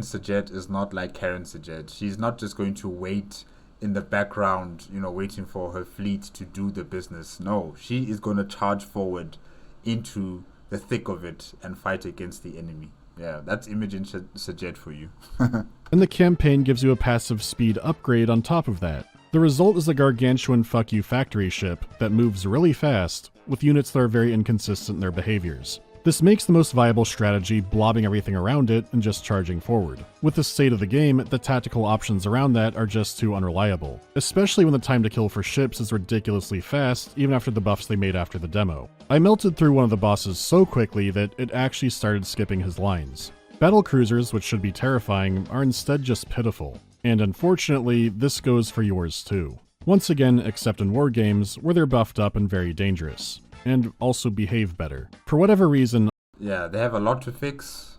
Sajet is not like Karen Sajet. She's not just going to wait in the background, waiting for her fleet to do the business. No, she is going to charge forward into the thick of it and fight against the enemy. Yeah, that's Imogen Sajet for you. And the campaign gives you a passive speed upgrade on top of that. The result is a gargantuan fuck you factory ship that moves really fast, with units that are very inconsistent in their behaviors. This makes the most viable strategy blobbing everything around it and just charging forward. With the state of the game, the tactical options around that are just too unreliable, especially when the time to kill for ships is ridiculously fast even after the buffs they made after the demo. I melted through one of the bosses so quickly that it actually started skipping his lines. Battle cruisers, which should be terrifying, are instead just pitiful. And unfortunately, this goes for yours too. Once again, except in war games, where they're buffed up and very dangerous. And also behave better. For whatever reason... Yeah, they have a lot to fix,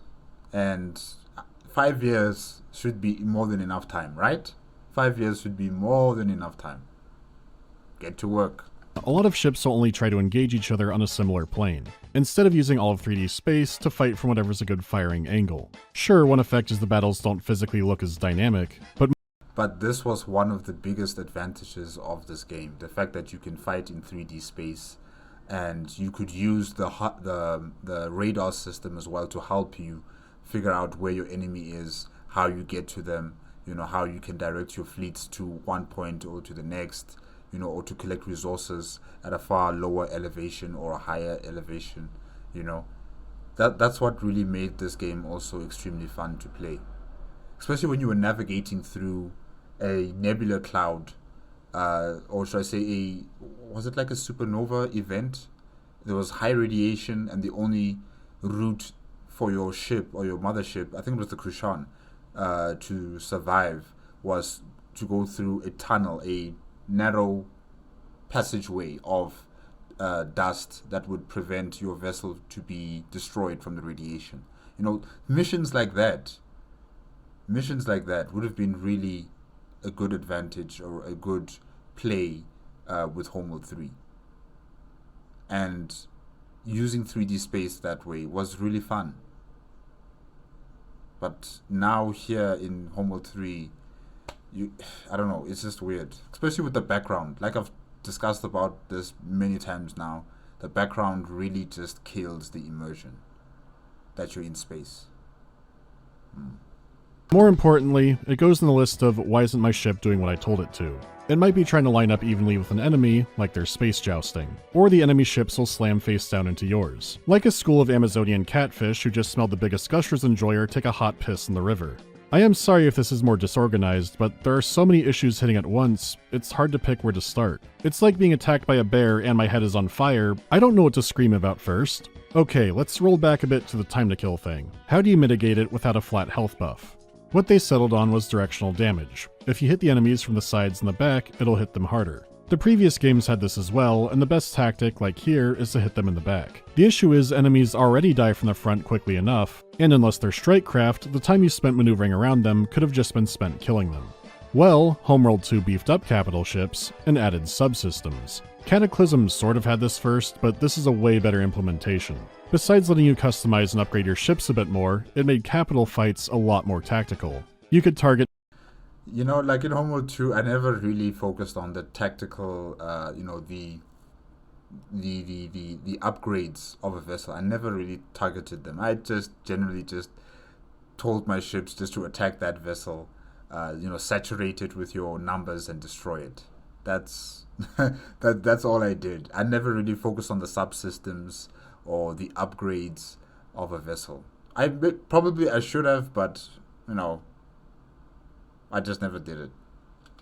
and 5 years should be more than enough time, right? 5 years should be more than enough time. Get to work. A lot of ships will only try to engage each other on a similar plane, instead of using all of 3D space to fight from whatever's a good firing angle. Sure, one effect is the battles don't physically look as dynamic, but this was one of the biggest advantages of this game, the fact that you can fight in 3D space. And you could use the radar system as well to help you figure out where your enemy is, how you get to them, how you can direct your fleets to one point or to the next, or to collect resources at a far lower elevation or a higher elevation, That's what really made this game also extremely fun to play. Especially when you were navigating through a nebula cloud, or should I say was it like a supernova event? There was high radiation, and the only route for your ship or your mothership, I think it was the Kushan, to survive was to go through a tunnel, a narrow passageway of dust that would prevent your vessel to be destroyed from the radiation. Missions like that would have been really a good advantage or a good play with Homeworld 3. And using 3D space that way was really fun. But now here in Homeworld 3, I don't know, it's just weird. Especially with the background. Like I've discussed about this many times now, the background really just kills the immersion that you're in space. More importantly, it goes in the list of why isn't my ship doing what I told it to. It might be trying to line up evenly with an enemy, like they're space jousting, or the enemy ships will slam face down into yours. Like a school of Amazonian catfish who just smelled the biggest Gushers enjoyer take a hot piss in the river. I am sorry if this is more disorganized, but there are so many issues hitting at once, it's hard to pick where to start. It's like being attacked by a bear and my head is on fire, I don't know what to scream about first. Okay, let's roll back a bit to the time to kill thing. How do you mitigate it without a flat health buff? What they settled on was directional damage. If you hit the enemies from the sides and the back, it'll hit them harder. The previous games had this as well, and the best tactic, like here, is to hit them in the back. The issue is enemies already die from the front quickly enough, and unless they're strikecraft, the time you spent maneuvering around them could have just been spent killing them. Well, Homeworld 2 beefed up capital ships and added subsystems. Cataclysm sort of had this first, but this is a way better implementation. Besides letting you customize and upgrade your ships a bit more, it made capital fights a lot more tactical. You could target... like in Homeworld 2, I never really focused on the tactical, the upgrades of a vessel. I never really targeted them. I just generally just told my ships just to attack that vessel, saturate it with your numbers and destroy it. That's that's all I did. I never really focused on the subsystems or the upgrades of a vessel. I should have, but I just never did it.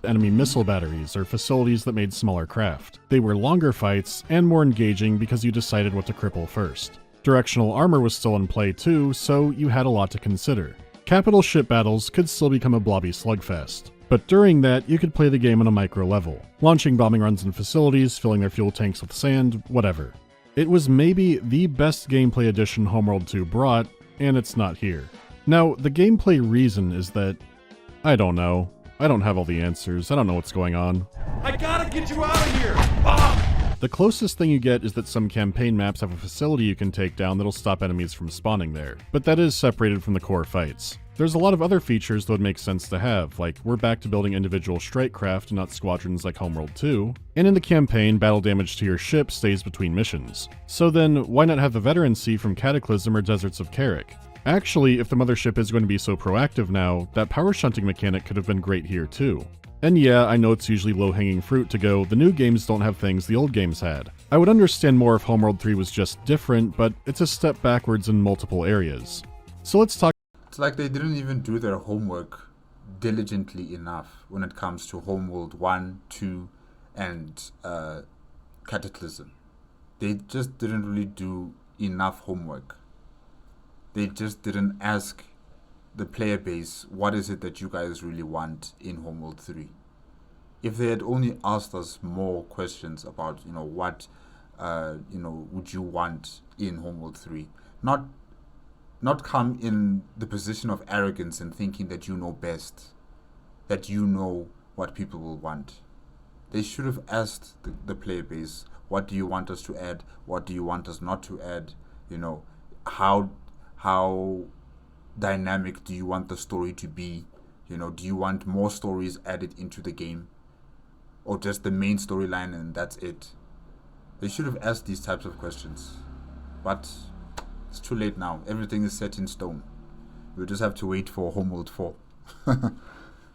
enemy missile batteries or facilities that made smaller craft. They were longer fights and more engaging because you decided what to cripple first. Directional armor was still in play too, so you had a lot to consider. Capital ship battles could still become a blobby slugfest, but during that you could play the game on a micro level, launching bombing runs in facilities, filling their fuel tanks with sand, whatever. It was maybe the best gameplay addition Homeworld 2 brought, and it's not here. Now, the gameplay reason is that, I don't know. I don't have all the answers, I don't know what's going on. I gotta get you out of here! Ah! The closest thing you get is that some campaign maps have a facility you can take down that'll stop enemies from spawning there, but that is separated from the core fights. There's a lot of other features that would make sense to have, like we're back to building individual strike craft and not squadrons like Homeworld 2, and in the campaign, battle damage to your ship stays between missions. So then, why not have the veterancy from Cataclysm or Deserts of Carrick? Actually, if the mothership is going to be so proactive now, that power shunting mechanic could have been great here too. And yeah, I know it's usually low-hanging fruit to go, the new games don't have things the old games had. I would understand more if Homeworld 3 was just different, but it's a step backwards in multiple areas. So let's talk. It's like they didn't even do their homework diligently enough when it comes to Homeworld 1, 2, and Cataclysm. They just didn't really do enough homework. They just didn't ask the player base, what is it that you guys really want in Homeworld 3? If they had only asked us more questions about, what, would you want in Homeworld 3? Not come in the position of arrogance and thinking that you know best, that you know what people will want. They should have asked the player base, what do you want us to add? What do you want us not to add? How dynamic do you want the story to be? Do you want more stories added into the game, or just the main storyline and that's it? They should have asked these types of questions, but it's too late now. Everything is set in stone. We'll just have to wait for Homeworld 4.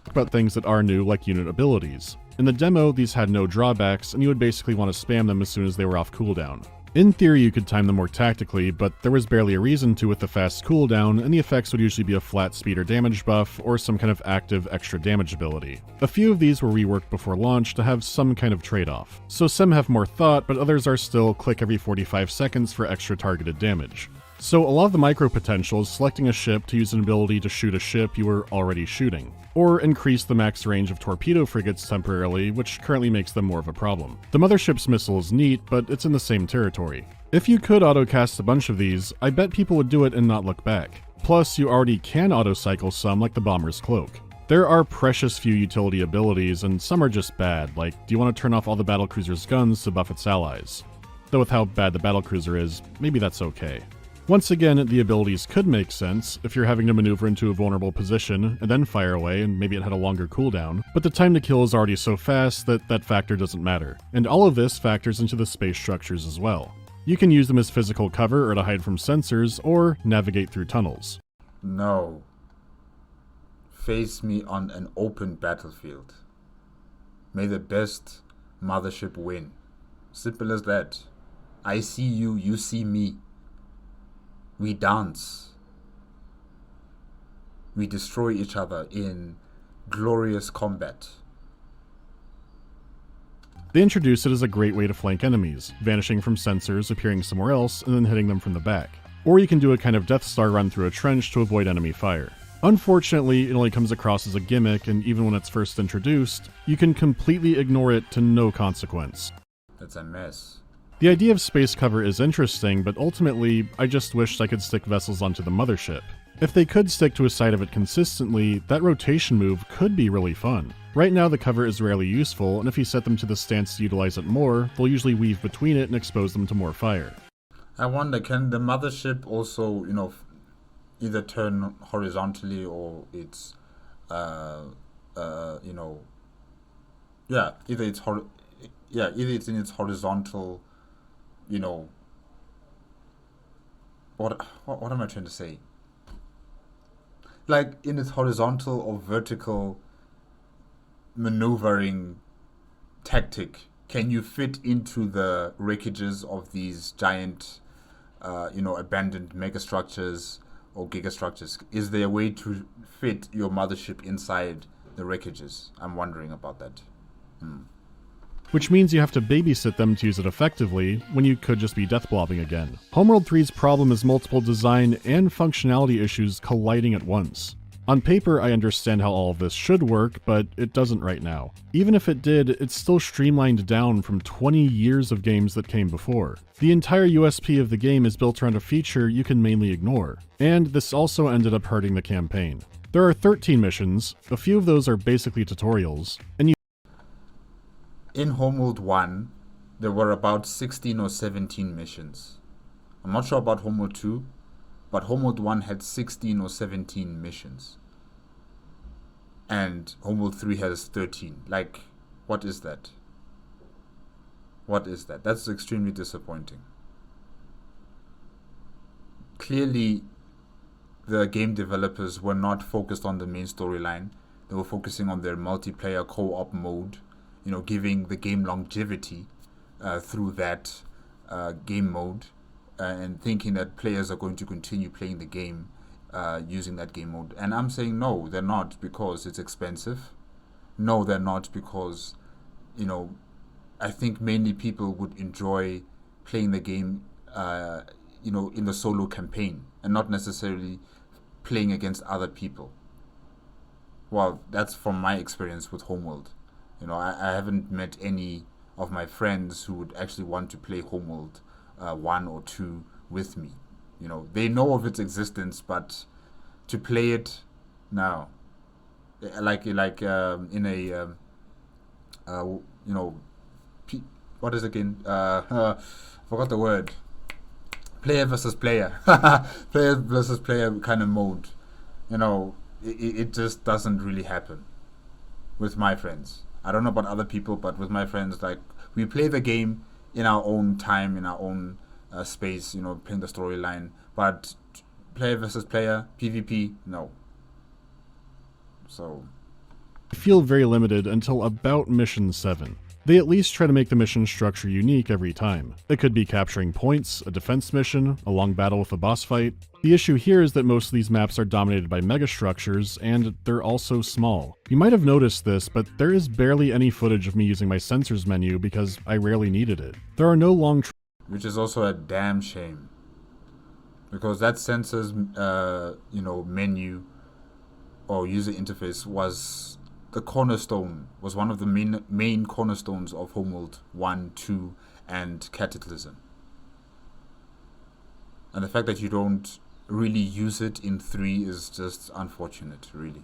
About things that are new, like unit abilities. In the demo, these had no drawbacks, and you would basically want to spam them as soon as they were off cooldown. In theory, you could time them more tactically, but there was barely a reason to with the fast cooldown, and the effects would usually be a flat speed or damage buff, or some kind of active extra damage ability. A few of these were reworked before launch to have some kind of trade-off. So some have more thought, but others are still click every 45 seconds for extra targeted damage. So a lot of the micro potential is selecting a ship to use an ability to shoot a ship you were already shooting, or increase the max range of torpedo frigates temporarily, which currently makes them more of a problem. The mothership's missile is neat, but it's in the same territory. If you could auto-cast a bunch of these, I bet people would do it and not look back. Plus, you already can auto-cycle some like the bomber's cloak. There are precious few utility abilities, and some are just bad, like do you want to turn off all the battlecruiser's guns to buff its allies? Though with how bad the battlecruiser is, maybe that's okay. Once again, the abilities could make sense if you're having to maneuver into a vulnerable position and then fire away and maybe it had a longer cooldown, but the time to kill is already so fast that that factor doesn't matter. And all of this factors into the space structures as well. You can use them as physical cover or to hide from sensors or navigate through tunnels. No. Face me on an open battlefield. May the best mothership win. Simple as that. I see you, you see me. We dance. We destroy each other in glorious combat. They introduce it as a great way to flank enemies, vanishing from sensors, appearing somewhere else, and then hitting them from the back. Or you can do a kind of Death Star run through a trench to avoid enemy fire. Unfortunately, it only comes across as a gimmick, and even when it's first introduced, you can completely ignore it to no consequence. It's a mess. The idea of space cover is interesting, but ultimately, I just wished I could stick vessels onto the mothership. If they could stick to a side of it consistently, that rotation move could be really fun. Right now the cover is rarely useful, and if you set them to the stance to utilize it more, they'll usually weave between it and expose them to more fire. I wonder, can the mothership also, either turn horizontally or it's, either it's in its horizontal, what am I trying to say? Like in its horizontal or vertical maneuvering tactic, can you fit into the wreckages of these giant, abandoned megastructures or gigastructures? Is there a way to fit your mothership inside the wreckages. I'm wondering about that. Which means you have to babysit them to use it effectively, when you could just be death blobbing again. Homeworld 3's problem is multiple design and functionality issues colliding at once. On paper, I understand how all of this should work, but it doesn't right now. Even if it did, it's still streamlined down from 20 years of games that came before. The entire USP of the game is built around a feature you can mainly ignore, and this also ended up hurting the campaign. There are 13 missions, a few of those are basically tutorials, and In Homeworld 1, there were about 16 or 17 missions. I'm not sure about Homeworld 2, but Homeworld 1 had 16 or 17 missions. And Homeworld 3 has 13. Like, what is that? What is that? That's extremely disappointing. Clearly, the game developers were not focused on the main storyline. They were focusing on their multiplayer co-op mode, you know, giving the game longevity through that game mode, and thinking that players are going to continue playing the game using that game mode. And I'm saying no, they're not, because it's expensive. No, they're not, because, you know, I think mainly people would enjoy playing the game, you know, in the solo campaign, and not necessarily playing against other people. Well, that's from my experience with Homeworld. You know, I haven't met any of my friends who would actually want to play Homeworld 1 or 2 with me. You know, they know of its existence, but to play it, no. Like in a you know, what is it again? Forgot the word. Player versus player, player versus player kind of mode. You know, it just doesn't really happen with my friends. I don't know about other people, but with my friends, like, we play the game in our own time, in our own space, you know, playing the storyline. But player versus player, PvP, no. So I feel very limited until about mission 7. They at least try to make the mission structure unique every time. It could be capturing points, a defense mission, a long battle with a boss fight. The issue here is that most of these maps are dominated by megastructures, and they're also small. You might have noticed this, but there is barely any footage of me using my sensors menu because I rarely needed it. There are no long which is also a damn shame, because that sensors you know, menu or user interface was the cornerstone, was one of the main cornerstones of Homeworld 1, 2, and Cataclysm. And the fact that you don't really use it in 3 is just unfortunate, really.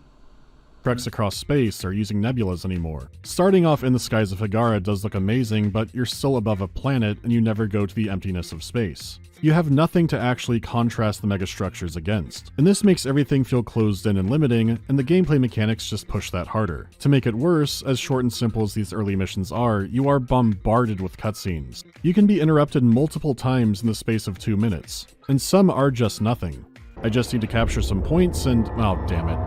treks across space or using nebulas anymore. Starting off in the skies of Hagara does look amazing, but you're still above a planet and you never go to the emptiness of space. You have nothing to actually contrast the megastructures against, and this makes everything feel closed in and limiting, and the gameplay mechanics just push that harder. To make it worse, as short and simple as these early missions are, you are bombarded with cutscenes. You can be interrupted multiple times in the space of 2 minutes, and some are just nothing. I just need to capture some points and, oh damn it.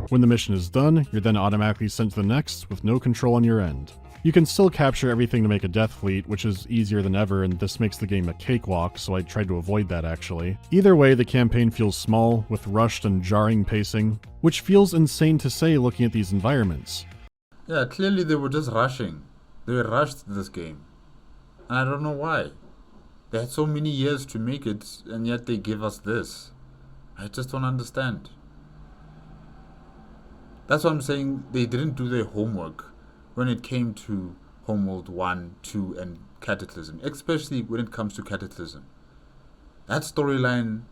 When the mission is done, you're then automatically sent to the next with no control on your end. You can still capture everything to make a death fleet, which is easier than ever, and this makes the game a cakewalk, so I tried to avoid that actually. Either way, the campaign feels small, with rushed and jarring pacing, which feels insane to say looking at these environments. Yeah, clearly they were just rushing. They rushed this game. And I don't know why. They had so many years to make it, and yet they give us this. I just don't understand. That's what I'm saying, they didn't do their homework when it came to Homeworld 1, 2, and Cataclysm, especially when it comes to Cataclysm. That storyline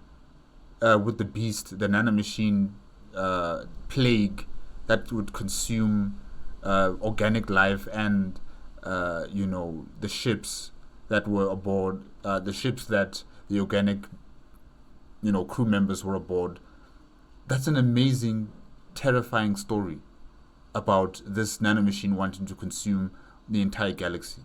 with the beast, the nanomachine plague that would consume organic life, and you know, the ships that were aboard, the ships that the organic, you know, crew members were aboard. That's an amazing, terrifying story about this nanomachine wanting to consume the entire galaxy.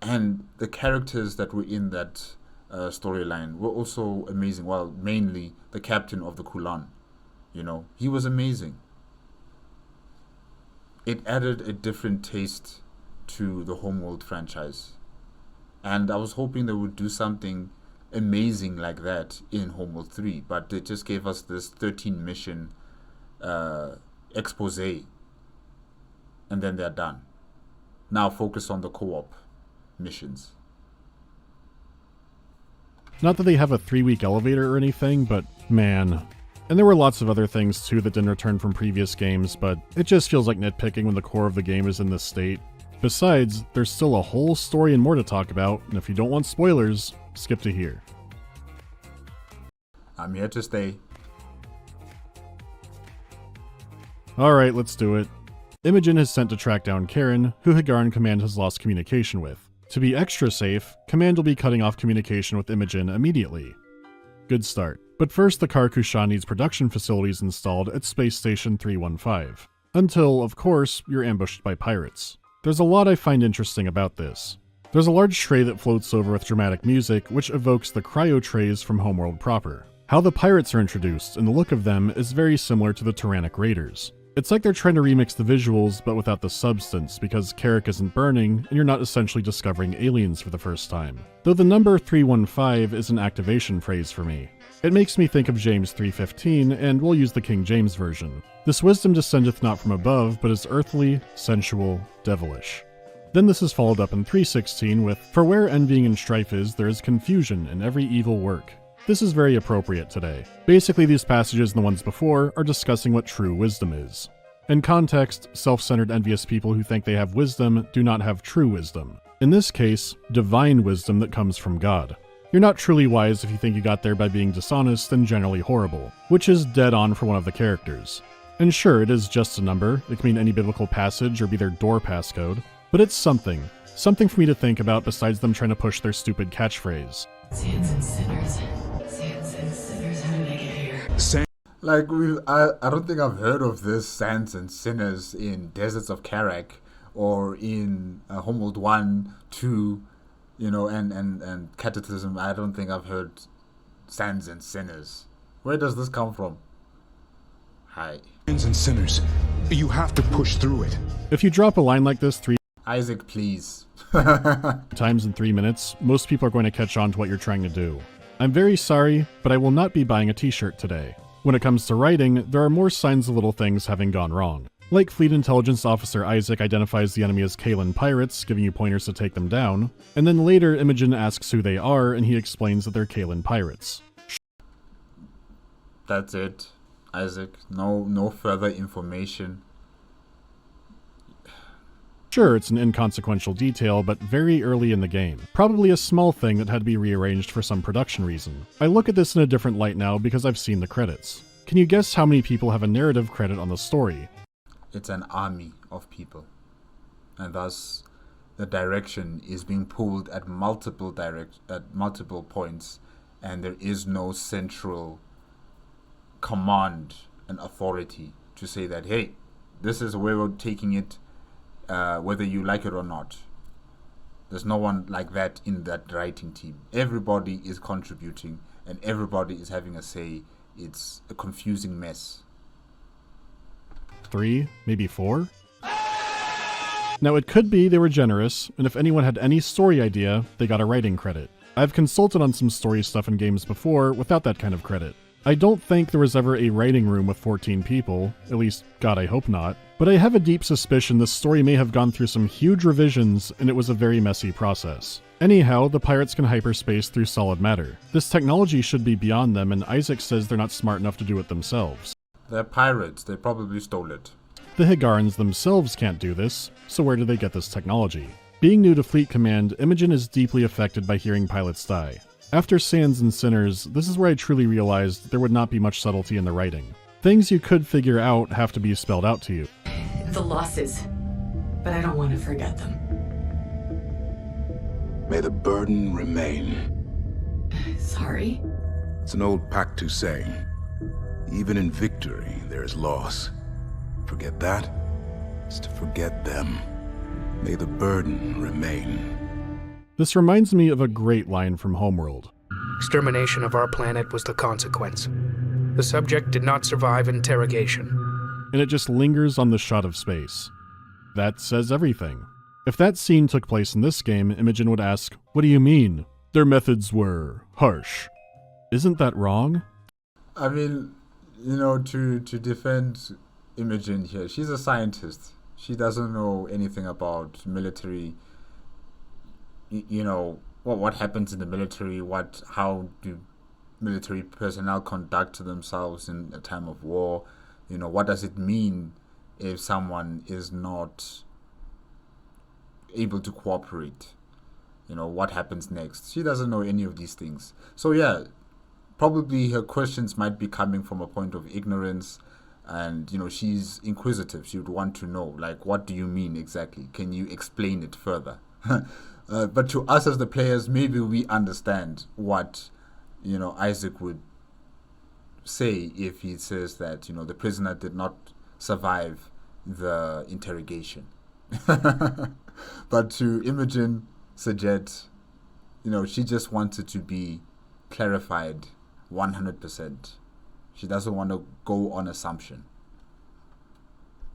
And the characters that were in that storyline were also amazing. Well, mainly the captain of the Kulan. You know, he was amazing. It added a different taste to the Homeworld franchise. And I was hoping they would do something amazing like that in Homeworld 3, but they just gave us this 13 mission expose, and then they're done. Now focus on the co-op missions. Not that they have a 3-week elevator or anything, but man. And there were lots of other things too that didn't return from previous games, but it just feels like nitpicking when the core of the game is in this state. Besides, there's still a whole story and more to talk about, and if you don't want spoilers, skip to here. I'm here to stay. Alright, let's do it. Imogen is sent to track down Karen, who Higaran Command has lost communication with. To be extra safe, Command will be cutting off communication with Imogen immediately. Good start. But first, the Kar-Kushan needs production facilities installed at Space Station 315. Until, of course, you're ambushed by pirates. There's a lot I find interesting about this. There's a large tray that floats over with dramatic music, which evokes the cryo trays from Homeworld proper. How the pirates are introduced and the look of them is very similar to the Tyrannic Raiders. It's like they're trying to remix the visuals, but without the substance, because Carrick isn't burning, and you're not essentially discovering aliens for the first time. Though the number 315 is an activation phrase for me. It makes me think of James 3:15, and we'll use the King James version. This wisdom descendeth not from above, but is earthly, sensual, devilish. Then this is followed up in 3:16 with, for where envying and strife is, there is confusion in every evil work. This is very appropriate today. Basically, these passages and the ones before are discussing what true wisdom is. In context, self-centered envious people who think they have wisdom do not have true wisdom. In this case, divine wisdom that comes from God. You're not truly wise if you think you got there by being dishonest and generally horrible, which is dead on for one of the characters. And sure, it is just a number, it can mean any biblical passage or be their door passcode, but it's something. Something for me to think about besides them trying to push their stupid catchphrase. Saints and sinners. Saints and sinners, how did I get here? Like, I don't think I've heard of this Saints and Sinners in Deserts of Karak or in Homeworld 1, 2, you know, and Catechism. I don't think I've heard Saints and Sinners. Where does this come from? Hi. Saints and sinners, you have to push through it. If you drop a line like this Isaac, please. times in 3 minutes, most people are going to catch on to what you're trying to do. I'm very sorry, but I will not be buying a t-shirt today. When it comes to writing, there are more signs of little things having gone wrong. Like Fleet Intelligence Officer Isaac identifies the enemy as Kalan pirates, giving you pointers to take them down, and then later Imogen asks who they are and he explains that they're Kalan pirates. That's it, Isaac. No further information. Sure, it's an inconsequential detail, but very early in the game. Probably a small thing that had to be rearranged for some production reason. I look at this in a different light now because I've seen the credits. Can you guess how many people have a narrative credit on the story? It's an army of people. And thus, the direction is being pulled at multiple points, and there is no central command and authority to say that, hey, this is where we're taking it, whether you like it or not. There's no one like that in that writing team. Everybody is contributing and everybody is having a say. It's a confusing mess. 3, maybe 4? Now it could be they were generous, and if anyone had any story idea, they got a writing credit. I've consulted on some story stuff in games before without that kind of credit. I don't think there was ever a writing room with 14 people, at least, God, I hope not. But I have a deep suspicion this story may have gone through some huge revisions, and it was a very messy process. Anyhow, the pirates can hyperspace through solid matter. This technology should be beyond them, and Isaac says they're not smart enough to do it themselves. They're pirates, they probably stole it. The Higarans themselves can't do this, so where do they get this technology? Being new to Fleet Command, Imogen is deeply affected by hearing pilots die. After Sands and Sinners, this is where I truly realized there would not be much subtlety in the writing. Things you could figure out have to be spelled out to you. The losses, but I don't want to forget them. May the burden remain. Sorry? It's an old Pactu saying. Even in victory, there is loss. Forget that, is to forget them. May the burden remain. This reminds me of a great line from Homeworld. Extermination of our planet was the consequence. The subject did not survive interrogation. And it just lingers on the shot of space. That says everything. If that scene took place in this game, Imogen would ask, "What do you mean? Their methods were harsh." Isn't that wrong? I mean, to defend Imogen here, she's a scientist. She doesn't know anything about military. What happens in the military? How do military personnel conduct themselves in a time of war? What does it mean if someone is not able to cooperate? What happens next? She doesn't know any of these things. So yeah, probably her questions might be coming from a point of ignorance, and she's inquisitive. She would want to know, like, what do you mean exactly? Can you explain it further? But to us as the players, maybe we understand what Isaac would say if he says that the prisoner did not survive the interrogation. But to Imogen Sajet, she just wanted to be clarified 100%. She doesn't want to go on assumption.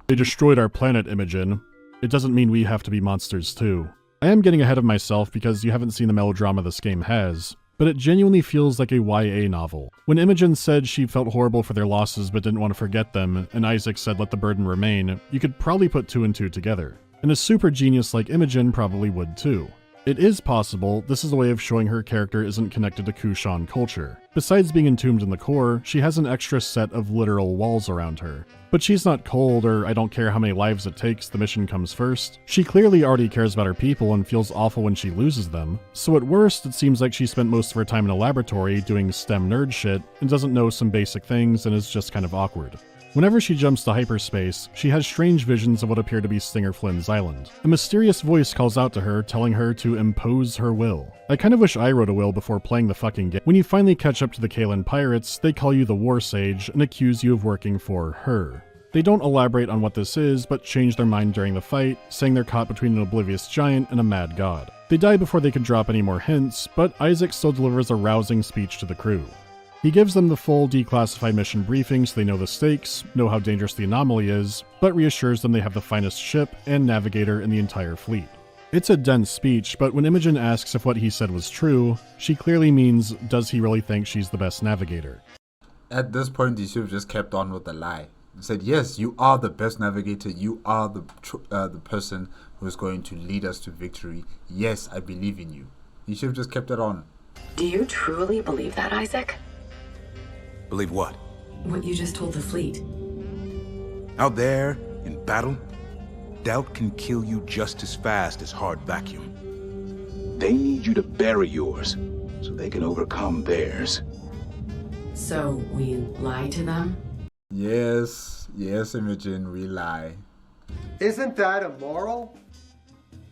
They destroyed our planet, Imogen. It doesn't mean we have to be monsters too. I am getting ahead of myself because you haven't seen the melodrama this game has, but it genuinely feels like a YA novel. When Imogen said she felt horrible for their losses but didn't want to forget them, and Isaac said let the burden remain, you could probably put 2 and 2 together. And a super genius like Imogen probably would too. It is possible this is a way of showing her character isn't connected to Kushan culture. Besides being entombed in the core, she has an extra set of literal walls around her. But she's not cold, or I don't care how many lives it takes, the mission comes first. She clearly already cares about her people and feels awful when she loses them. So at worst, it seems like she spent most of her time in a laboratory doing STEM nerd shit and doesn't know some basic things and is just kind of awkward. Whenever she jumps to hyperspace, she has strange visions of what appear to be Stinger Flynn's island. A mysterious voice calls out to her, telling her to impose her will. I kind of wish I wrote a will before playing the fucking game. When you finally catch up to the Kaelin pirates, they call you the War Sage and accuse you of working for her. They don't elaborate on what this is, but change their mind during the fight, saying they're caught between an oblivious giant and a mad god. They die before they can drop any more hints, but Isaac still delivers a rousing speech to the crew. He gives them the full declassified mission briefing so they know the stakes, know how dangerous the anomaly is, but reassures them they have the finest ship and navigator in the entire fleet. It's a dense speech, but when Imogen asks if what he said was true, she clearly means, does he really think she's the best navigator? At this point, he should have just kept on with the lie. He said, yes, you are the best navigator, you are the person who is going to lead us to victory. Yes, I believe in you. He should have just kept it on. Do you truly believe that, Isaac? Believe what? What you just told the fleet. Out there, in battle, doubt can kill you just as fast as hard vacuum. They need you to bury yours, so they can overcome theirs. So, we lie to them? Yes, Imogen, we lie. Isn't that immoral?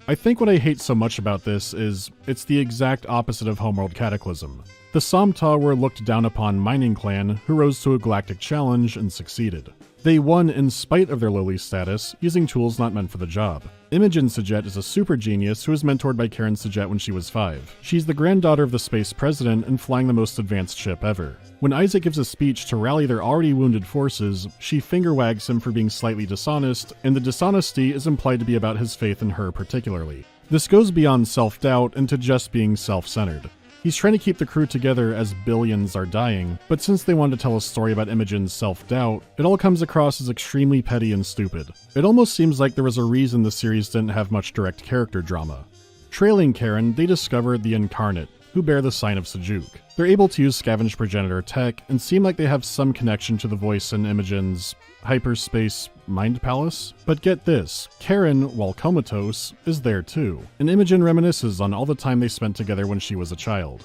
I think what I hate so much about this is, it's the exact opposite of Homeworld Cataclysm. The Somta were a looked down upon mining clan who rose to a galactic challenge and succeeded. They won in spite of their lowly status, using tools not meant for the job. Imogen Sajet is a super genius who was mentored by Karen Sajet when she was 5. She's the granddaughter of the space president and flying the most advanced ship ever. When Isaac gives a speech to rally their already wounded forces, she finger wags him for being slightly dishonest, and the dishonesty is implied to be about his faith in her particularly. This goes beyond self-doubt into just being self-centered. He's trying to keep the crew together as billions are dying, but since they wanted to tell a story about Imogen's self-doubt, it all comes across as extremely petty and stupid. It almost seems like there was a reason the series didn't have much direct character drama. Trailing Karen, they discover the Incarnate, who bear the sign of Sejuk. They're able to use scavenged progenitor tech and seem like they have some connection to the voice in Imogen's hyperspace mind palace. But get this, Karen, while comatose, is there too, and Imogen reminisces on all the time they spent together when she was a child.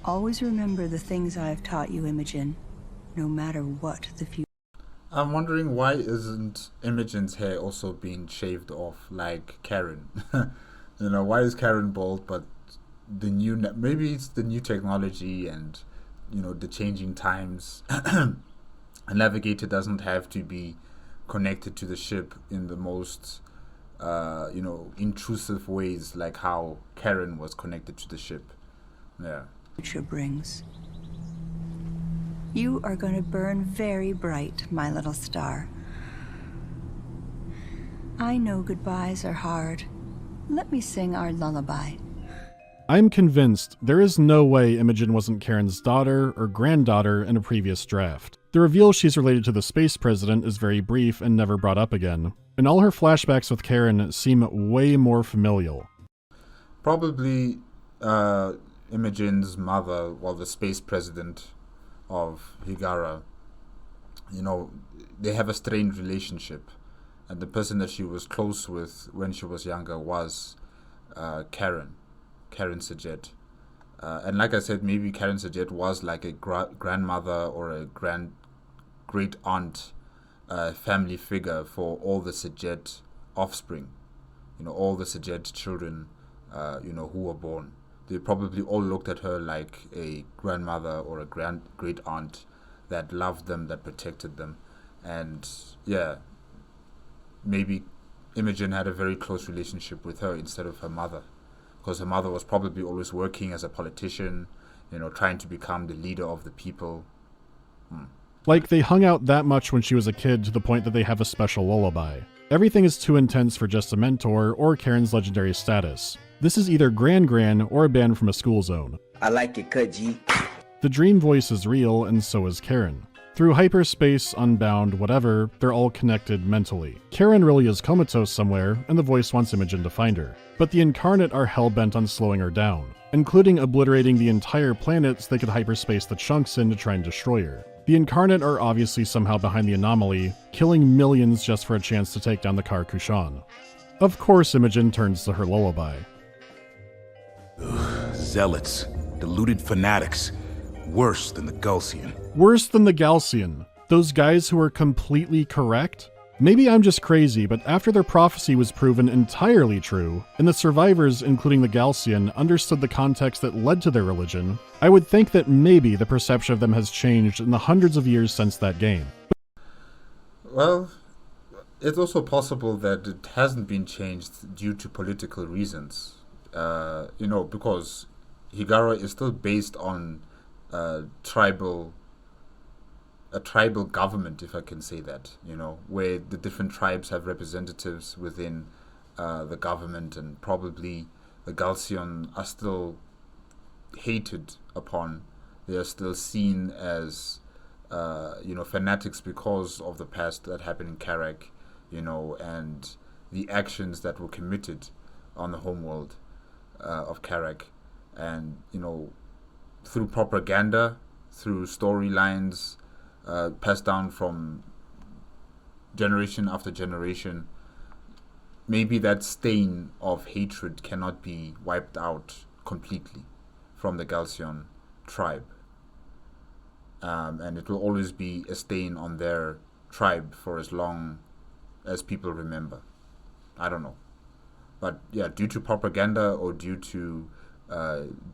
Always remember the things I have taught you, Imogen, no matter what the future. I'm wondering, why isn't Imogen's hair also being shaved off like Karen? Why is Karen bald, but maybe it's the new technology and the changing times. A navigator doesn't have to be connected to the ship in the most intrusive ways, like how Karen was connected to the ship. Yeah. Future brings. You are going to burn very bright, my little star. I know goodbyes are hard. Let me sing our lullaby. I'm convinced there is no way Imogen wasn't Karen's daughter or granddaughter in a previous draft. The reveal she's related to the space president is very brief and never brought up again, and all her flashbacks with Karen seem way more familial. Probably Imogen's mother, well, the space president of Higara, you know, they have a strained relationship. And the person that she was close with when she was younger was Karen Sajet. And like I said, maybe Karen Sajet was like a grandmother or a great aunt family figure for all the Sajet offspring. You know, all the Sajet children, you know, who were born. They probably all looked at her like a grandmother or a great aunt that loved them, that protected them. And yeah, maybe Imogen had a very close relationship with her instead of her mother, because her mother was probably always working as a politician, you know, trying to become the leader of the people. Like, they hung out that much when she was a kid to the point that they have a special lullaby. Everything is too intense for just a mentor or Karen's legendary status. This is either Gran or a band from a school zone. I like it, Kudji. The dream voice is real, and so is Karen. Through hyperspace, unbound, whatever, they're all connected mentally. Karen really is comatose somewhere, and the voice wants Imogen to find her. But the Incarnate are hell-bent on slowing her down, including obliterating the entire planet so they could hyperspace the chunks in to try and destroy her. The Incarnate are obviously somehow behind the anomaly, killing millions just for a chance to take down the Car Kushan. Of course, Imogen turns to her lullaby. Zealots, deluded fanatics, worse than the Gulsian. Worse than the Galcian. Those guys who are completely correct? Maybe I'm just crazy, but after their prophecy was proven entirely true, and the survivors, including the Galcian, understood the context that led to their religion, I would think that maybe the perception of them has changed in the hundreds of years since that game. Well, it's also possible that it hasn't been changed due to political reasons. You know, because Higara is still based on a tribal government, if I can say that, you know, where the different tribes have representatives within the government, and probably the Galcian are still hated upon. They are still seen as, you know, fanatics because of the past that happened in Karak, you know, and the actions that were committed on the homeworld of Karak. And, you know, through propaganda, through storylines, passed down from generation after generation, maybe that stain of hatred cannot be wiped out completely from the Galcian tribe. And it will always be a stain on their tribe for as long as people remember. I don't know. But yeah, due to propaganda or due to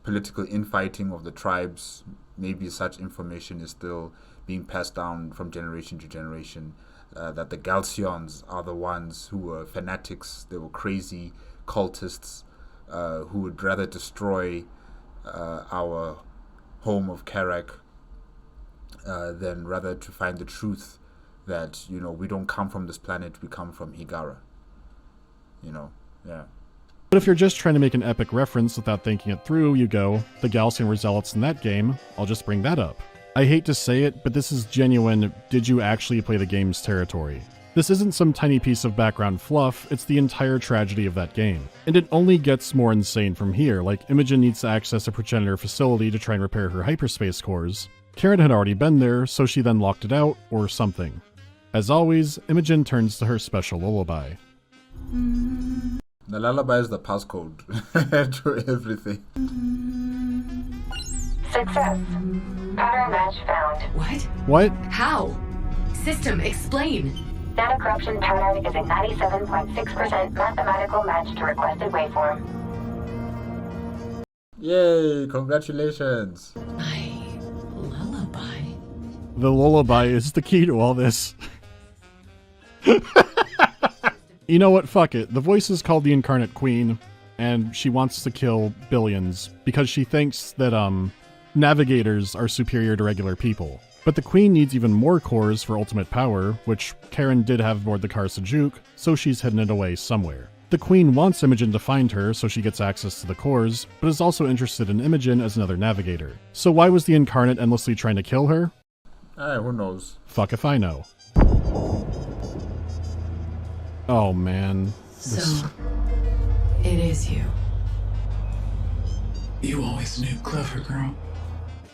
political infighting of the tribes, maybe such information is still being passed down from generation to generation, that the Galcians are the ones who were fanatics, they were crazy cultists who would rather destroy our home of Karak than rather to find the truth that, you know, we don't come from this planet, we come from Higara. You know, yeah. But if you're just trying to make an epic reference without thinking it through, you go, the Galcian were zealots in that game, I'll just bring that up. I hate to say it, but this is genuine, did you actually play the game's territory? This isn't some tiny piece of background fluff, it's the entire tragedy of that game. And it only gets more insane from here, like Imogen needs to access a progenitor facility to try and repair her hyperspace cores. Karen had already been there, so she then locked it out, or something. As always, Imogen turns to her special lullaby. The lullaby is the passcode to everything. Success. Pattern match found. What? How? System, explain. Data corruption pattern is a 97.6% mathematical match to requested waveform. Yay, congratulations. My lullaby. The lullaby is the key to all this. You know what? Fuck it. The voice is called the Incarnate Queen, and she wants to kill billions because she thinks that, navigators are superior to regular people. But the Queen needs even more cores for ultimate power, which Karen did have aboard the Car Sejuk, so she's hidden it away somewhere. The Queen wants Imogen to find her so she gets access to the cores, but is also interested in Imogen as another navigator. So why was the Incarnate endlessly trying to kill her? Who knows? Fuck if I know. Oh man. So, it is you. You always knew, clever girl.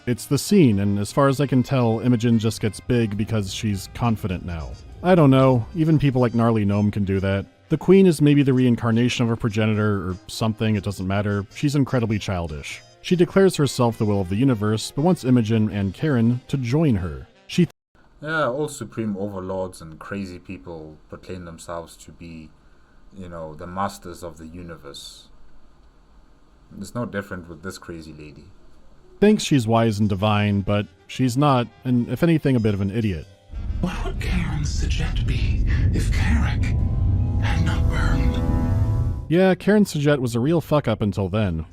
It's the scene, and as far as I can tell, Imogen just gets big because she's confident now. I don't know, even people like Gnarly Gnome can do that. The Queen is maybe the reincarnation of her progenitor or something, it doesn't matter. She's incredibly childish. She declares herself the will of the universe, but wants Imogen and Karen to join her. Yeah, all supreme overlords and crazy people proclaim themselves to be, you know, the masters of the universe. It's no different with this crazy lady. Thinks she's wise and divine, but she's not, and if anything, a bit of an idiot. What would Karen's Sajet be if Carrick had not burned? Yeah, Karen Sajet was a real fuck-up until then.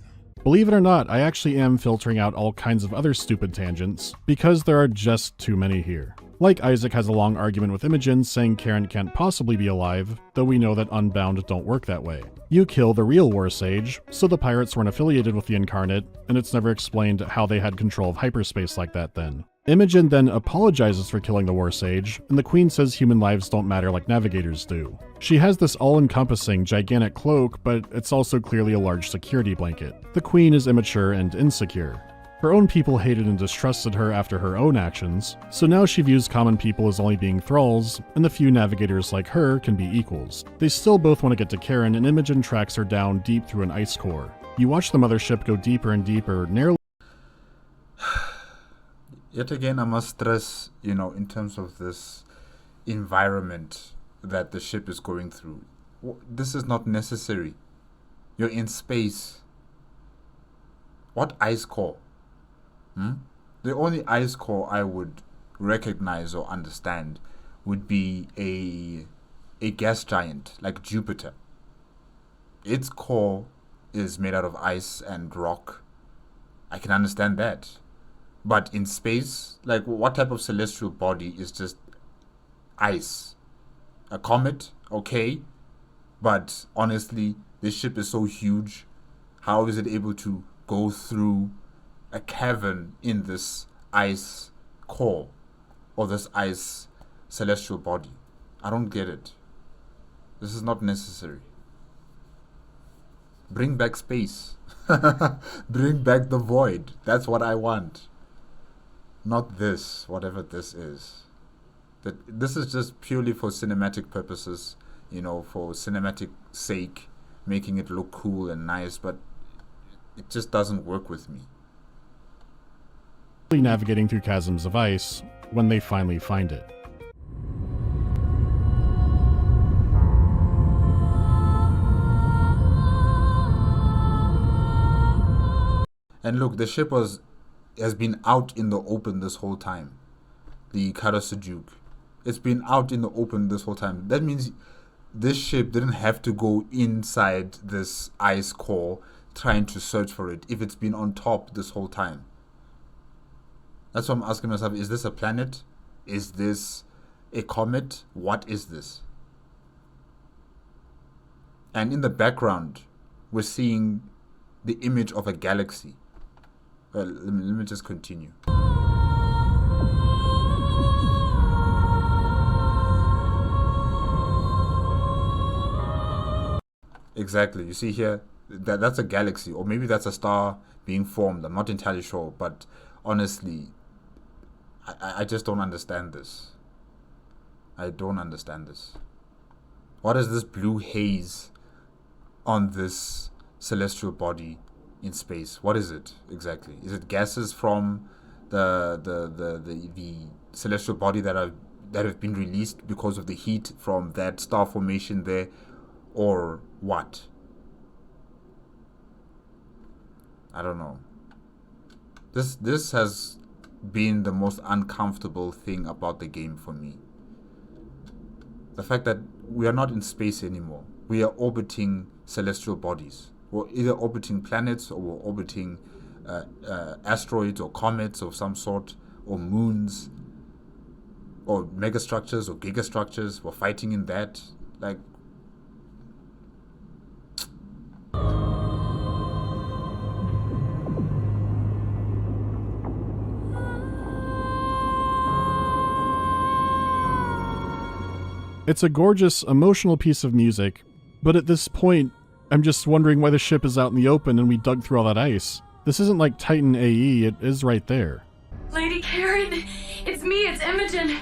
Believe it or not, I actually am filtering out all kinds of other stupid tangents, because there are just too many here. Like Isaac has a long argument with Imogen saying Karen can't possibly be alive, though we know that Unbound don't work that way. You kill the real War Sage, so the pirates weren't affiliated with the Incarnate, and it's never explained how they had control of hyperspace like that then. Imogen then apologizes for killing the War Sage, and the Queen says human lives don't matter like navigators do. She has this all-encompassing, gigantic cloak, but it's also clearly a large security blanket. The Queen is immature and insecure. Her own people hated and distrusted her after her own actions, so now she views common people as only being thralls, and the few navigators like her can be equals. They still both want to get to Karen, and Imogen tracks her down deep through an ice core. You watch the mothership go deeper and deeper, narrowly. Yet again, I must stress, you know, in terms of this environment that the ship is going through, this is not necessary. You're in space. What ice core? The only ice core I would recognize or understand would be a gas giant like Jupiter. Its core is made out of ice and rock. I can understand that. But in space, like what type of celestial body is just ice? A comet? Okay. But honestly, this ship is so huge. How is it able to go through a cavern in this ice core or this ice celestial body? I don't get it. This is not necessary. Bring back space. Bring back the void. That's what I want. Not this, whatever this is. This is just purely for cinematic purposes, you know, for cinematic sake, making it look cool and nice, but it just doesn't work with me. Navigating through chasms of ice when they finally find it. And look, the ship has been out in the open this whole time. The Karasujuk. It's been out in the open this whole time. That means this ship didn't have to go inside this ice core trying to search for it if it's been on top this whole time. That's what I'm asking myself. Is this a planet? Is this a comet? What is this? And in the background, we're seeing the image of a galaxy. Well, let me just continue. Exactly. You see here, that's a galaxy, or maybe that's a star being formed. I'm not entirely sure, but honestly, I just don't understand this. I don't understand this. What is this blue haze on this celestial body in space? What is it exactly? Is it gases from the celestial body that have been released because of the heat from that star formation there, or what? I don't know. This has been the most uncomfortable thing about the game for me. The fact that we are not in space anymore. We are orbiting celestial bodies. We're either orbiting planets, or we're orbiting asteroids or comets of some sort, or moons, or megastructures or gigastructures. We're fighting in that. Like, It's a gorgeous, emotional piece of music, but at this point, I'm just wondering why the ship is out in the open and we dug through all that ice. This isn't like Titan AE, it is right there. Lady Karen, it's me, it's Imogen.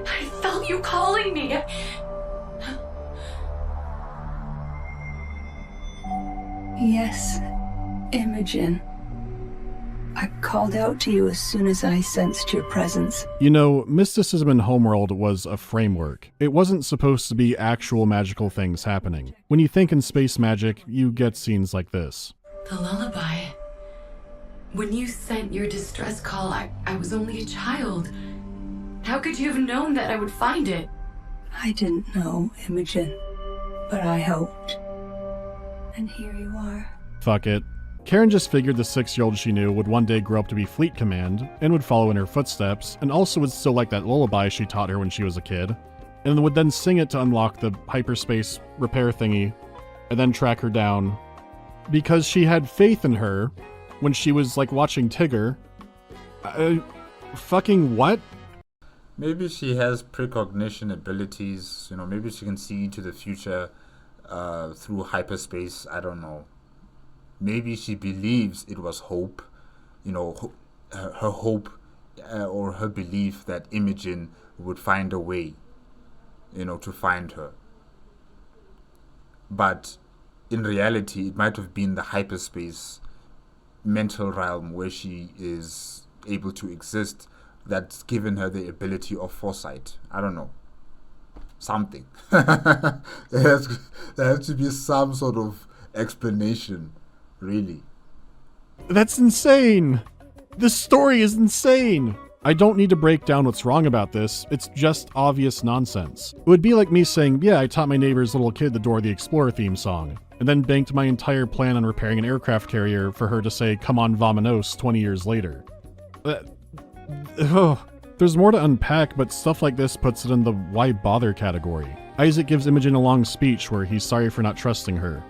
I felt you calling me. Yes, Imogen. I called out to you as soon as I sensed your presence. You know, mysticism in Homeworld was a framework. It wasn't supposed to be actual magical things happening. When you think in space magic, you get scenes like this. The lullaby. When you sent your distress call, I was only a child. How could you have known that I would find it? I didn't know, Imogen, but I hoped. And here you are. Fuck it. Karen just figured the 6-year-old she knew would one day grow up to be Fleet Command, and would follow in her footsteps, and also would still like that lullaby she taught her when she was a kid, and would then sing it to unlock the hyperspace repair thingy, and then track her down. Because she had faith in her when she was, like, watching Tigger. Fucking what? Maybe she has precognition abilities, you know, maybe she can see into the future through hyperspace, I don't know. Maybe she believes it was hope, you know, her hope or her belief that Imogen would find a way, you know, to find her. But in reality, it might have been the hyperspace mental realm where she is able to exist that's given her the ability of foresight. I don't know. Something. there has to be some sort of explanation. Really? That's insane! This story is insane! I don't need to break down what's wrong about this, it's just obvious nonsense. It would be like me saying, yeah, I taught my neighbor's little kid the Dora the Explorer theme song, and then banked my entire plan on repairing an aircraft carrier for her to say, come on, vamonos, 20 years later. There's more to unpack, but stuff like this puts it in the why bother category. Isaac gives Imogen a long speech where he's sorry for not trusting her.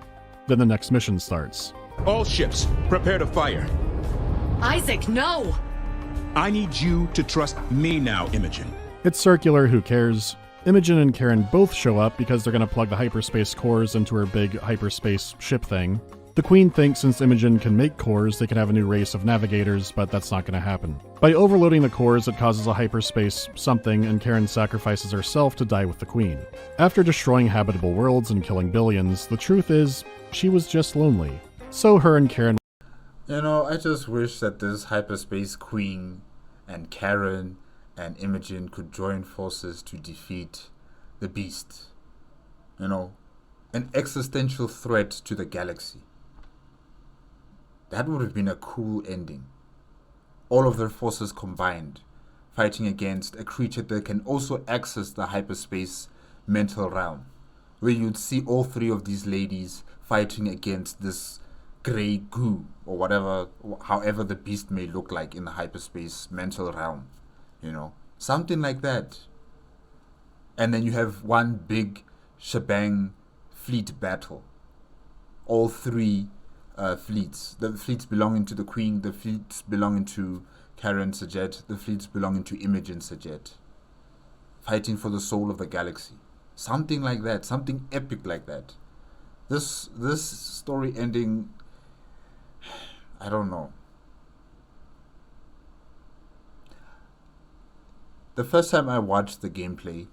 Then the next mission starts. All ships, prepare to fire. Isaac, no! I need you to trust me now, Imogen. It's circular, who cares? Imogen and Karen both show up because they're gonna plug the hyperspace cores into her big hyperspace ship thing. The Queen thinks since Imogen can make cores, they can have a new race of navigators, but that's not gonna happen. By overloading the cores, it causes a hyperspace something, and Karen sacrifices herself to die with the Queen. After destroying habitable worlds and killing billions, the truth is, she was just lonely. So her and Karen... You know, I just wish that this hyperspace queen and Karen and Imogen could join forces to defeat the beast. You know, an existential threat to the galaxy. That would have been a cool ending. All of their forces combined, fighting against a creature that can also access the hyperspace mental realm, where you'd see all three of these ladies fighting against this grey goo, or whatever, however the beast may look like in the hyperspace mental realm, you know, something like that. And then you have one big shebang fleet battle. All three fleets, the fleets belonging to the Queen, the fleets belonging to Karen Sajet, the fleets belonging to Imogen Sajet, fighting for the soul of the galaxy. Something like that, something epic like that. This story ending, I don't know. The first time I watched the gameplay,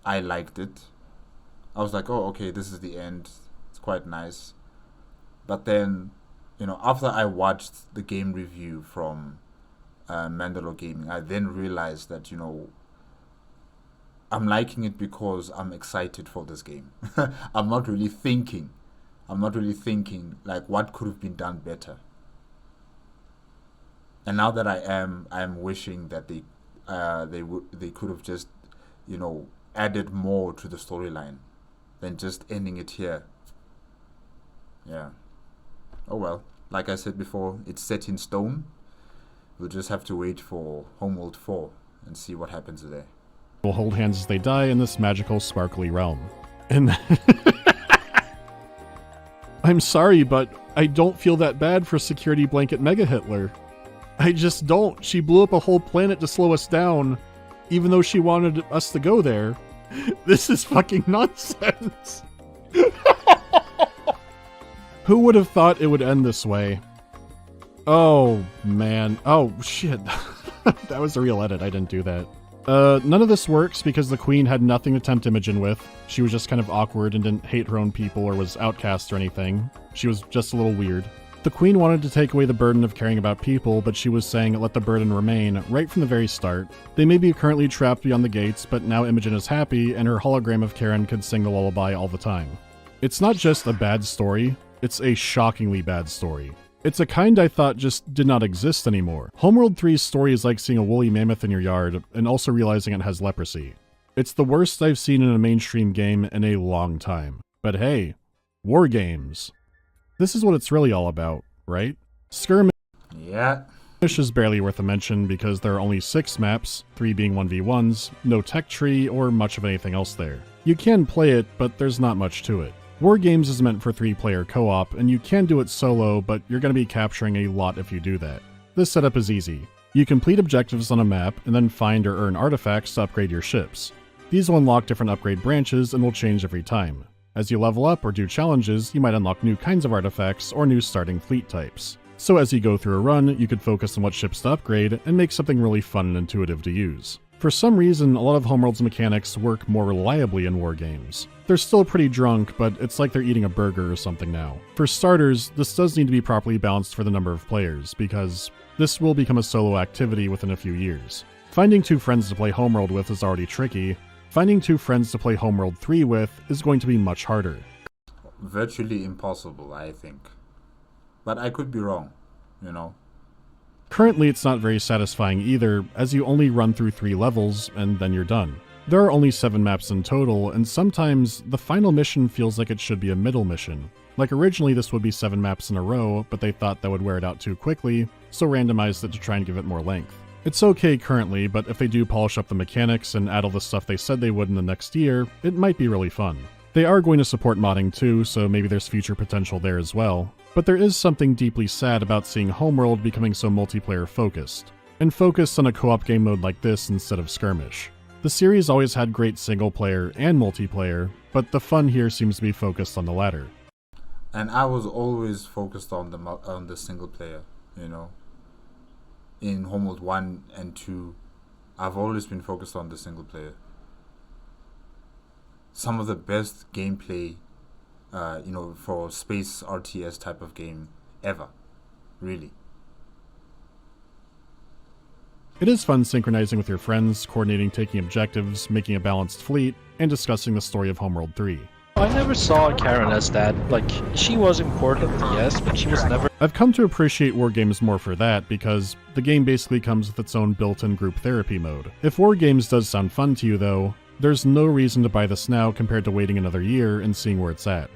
I liked it. I was like, oh, okay, this is the end. It's quite nice. But then, you know, after I watched the game review from MandaloreGaming, I then realized that, you know, I'm liking it because I'm excited for this game. I'm not really thinking like what could have been done better. And now that I am wishing that they could have just, you know, added more to the storyline than just ending it here. Yeah. Oh well, like I said before, it's set in stone. We'll just have to wait for Homeworld 4 and see what happens there. Will hold hands as they die in this magical, sparkly realm. And I'm sorry, but I don't feel that bad for Security Blanket Mega Hitler. I just don't. She blew up a whole planet to slow us down, even though she wanted us to go there. This is fucking nonsense. Who would have thought it would end this way? Oh, man. Oh, shit. That was a real edit. I didn't do that. None of this works because the Queen had nothing to tempt Imogen with. She was just kind of awkward and didn't hate her own people or was outcast or anything. She was just a little weird. The Queen wanted to take away the burden of caring about people, but she was saying let the burden remain right from the very start. They may be currently trapped beyond the gates, but now Imogen is happy and her hologram of Karen could sing the lullaby all the time. It's not just a bad story, it's a shockingly bad story. It's a kind I thought just did not exist anymore. Homeworld 3's story is like seeing a woolly mammoth in your yard and also realizing it has leprosy. It's the worst I've seen in a mainstream game in a long time. But hey, war games. This is what it's really all about, right? Skirmish is barely worth a mention because there are only 6 maps, 3 being 1v1s, no tech tree, or much of anything else there. You can play it, but there's not much to it. War games is meant for 3-player co-op, and you can do it solo, but you're going to be capturing a lot if you do that. This setup is easy. You complete objectives on a map, and then find or earn artifacts to upgrade your ships. These will unlock different upgrade branches and will change every time. As you level up or do challenges, you might unlock new kinds of artifacts or new starting fleet types. So as you go through a run, you could focus on what ships to upgrade and make something really fun and intuitive to use. For some reason, a lot of Homeworld's mechanics work more reliably in war games. They're still pretty drunk, but it's like they're eating a burger or something now. For starters, this does need to be properly balanced for the number of players, because this will become a solo activity within a few years. Finding 2 friends to play Homeworld with is already tricky. Finding 2 friends to play Homeworld 3 with is going to be much harder. Virtually impossible, I think. But I could be wrong, you know. Currently, it's not very satisfying either, as you only run through 3 levels, and then you're done. There are only 7 maps in total, and sometimes the final mission feels like it should be a middle mission. Like originally this would be 7 maps in a row, but they thought that would wear it out too quickly, so randomized it to try and give it more length. It's okay currently, but if they do polish up the mechanics and add all the stuff they said they would in the next year, it might be really fun. They are going to support modding too, so maybe there's future potential there as well. But there is something deeply sad about seeing Homeworld becoming so multiplayer focused, and focused on a co-op game mode like this instead of skirmish. The series always had great single player and multiplayer, but the fun here seems to be focused on the latter. And I was always focused on the single player, you know. In Homeworld 1 and 2, I've always been focused on the single player. Some of the best gameplay, you know, for space RTS type of game ever, really. It is fun synchronizing with your friends, coordinating taking objectives, making a balanced fleet, and discussing the story of Homeworld 3. I never saw Karen as that. Like, she was important, yes, but she was never... I've come to appreciate war games more for that, because the game basically comes with its own built-in group therapy mode. If war games does sound fun to you though, there's no reason to buy this now compared to waiting another year and seeing where it's at.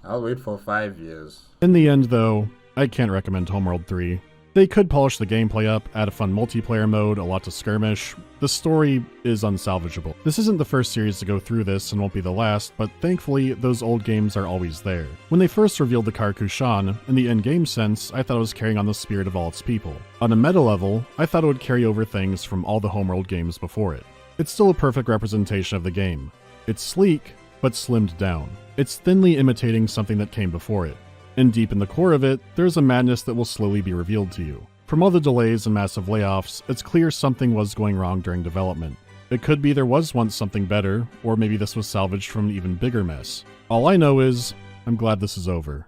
I'll wait for 5 years. In the end though, I can't recommend Homeworld 3. They could polish the gameplay up, add a fun multiplayer mode, a lot to skirmish. The story is unsalvageable. This isn't the first series to go through this and won't be the last, but thankfully those old games are always there. When they first revealed the car Kushan, in the in-game sense, I thought it was carrying on the spirit of all its people. On a meta level, I thought it would carry over things from all the Homeworld games before it. It's still a perfect representation of the game. It's sleek, but slimmed down. It's thinly imitating something that came before it. And deep in the core of it, there's a madness that will slowly be revealed to you. From all the delays and massive layoffs, it's clear something was going wrong during development. It could be there was once something better, or maybe this was salvaged from an even bigger mess. All I know is, I'm glad this is over.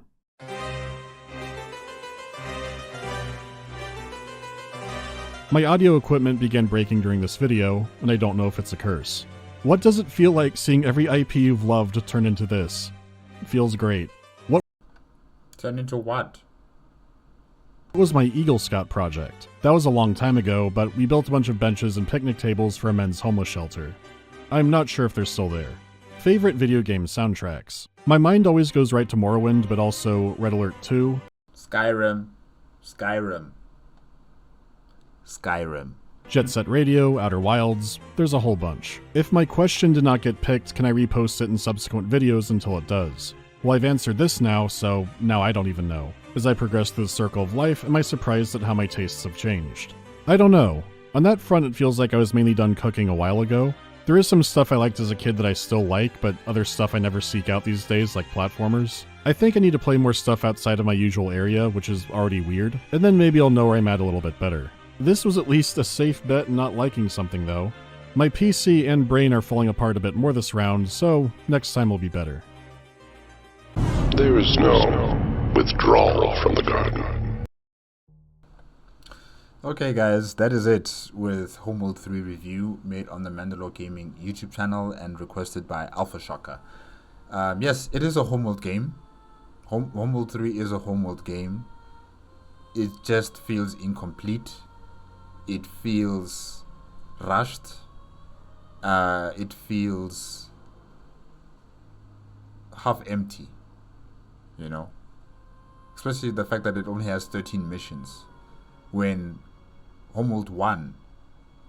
My audio equipment began breaking during this video, and I don't know if it's a curse. What does it feel like seeing every IP you've loved turn into this? It feels great. Turn into what? It was my Eagle Scout project. That was a long time ago, but we built a bunch of benches and picnic tables for a men's homeless shelter. I'm not sure if they're still there. Favorite video game soundtracks. My mind always goes right to Morrowind, but also Red Alert 2. Skyrim. Jet Set Radio, Outer Wilds, there's a whole bunch. If my question did not get picked, can I repost it in subsequent videos until it does? Well, I've answered this now, so now I don't even know. As I progress through the circle of life, am I surprised at how my tastes have changed? I don't know. On that front, it feels like I was mainly done cooking a while ago. There is some stuff I liked as a kid that I still like, but other stuff I never seek out these days, like platformers. I think I need to play more stuff outside of my usual area, which is already weird, and then maybe I'll know where I'm at a little bit better. This was at least a safe bet in not liking something, though. My PC and brain are falling apart a bit more this round, so next time will be better. There is no withdrawal from the garden. Okay guys, that is it with Homeworld 3 review made on the MandaloreGaming YouTube channel and requested by Alpha Shocker. Yes, it is a Homeworld game. Homeworld 3 is a Homeworld game. It just feels incomplete. It feels rushed. It feels half empty, you know, especially the fact that it only has 13 missions when Homeworld 1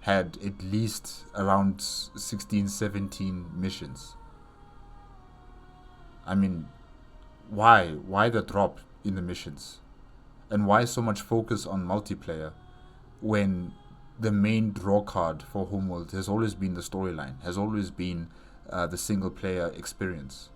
had at least around 16, 17 missions. I mean, why the drop in the missions, and why so much focus on multiplayer when the main draw card for Homeworld has always been the storyline, has always been the single player experience?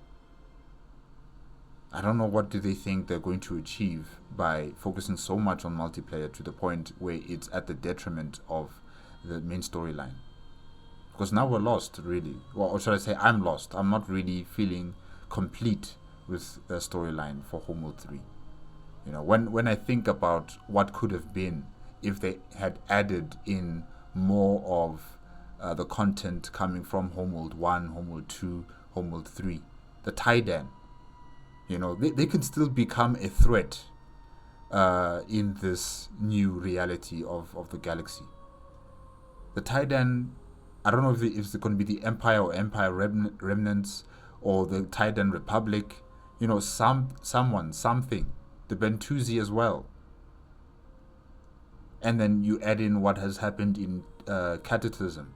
I don't know what do they think they're going to achieve by focusing so much on multiplayer to the point where it's at the detriment of the main storyline. Because now we're lost, really. Well, or should I say I'm lost. I'm not really feeling complete with the storyline for Homeworld 3. You know, when I think about what could have been if they had added in more of the content coming from Homeworld 1, Homeworld 2, Homeworld 3, the Taidan, you know, they can still become a threat in this new reality of the galaxy. The Taidan, I don't know if it's going to be the Empire or Empire Remnants or the Taidan Republic, you know, someone, something, the Bentusi as well. And then you add in what has happened in Cataclysm,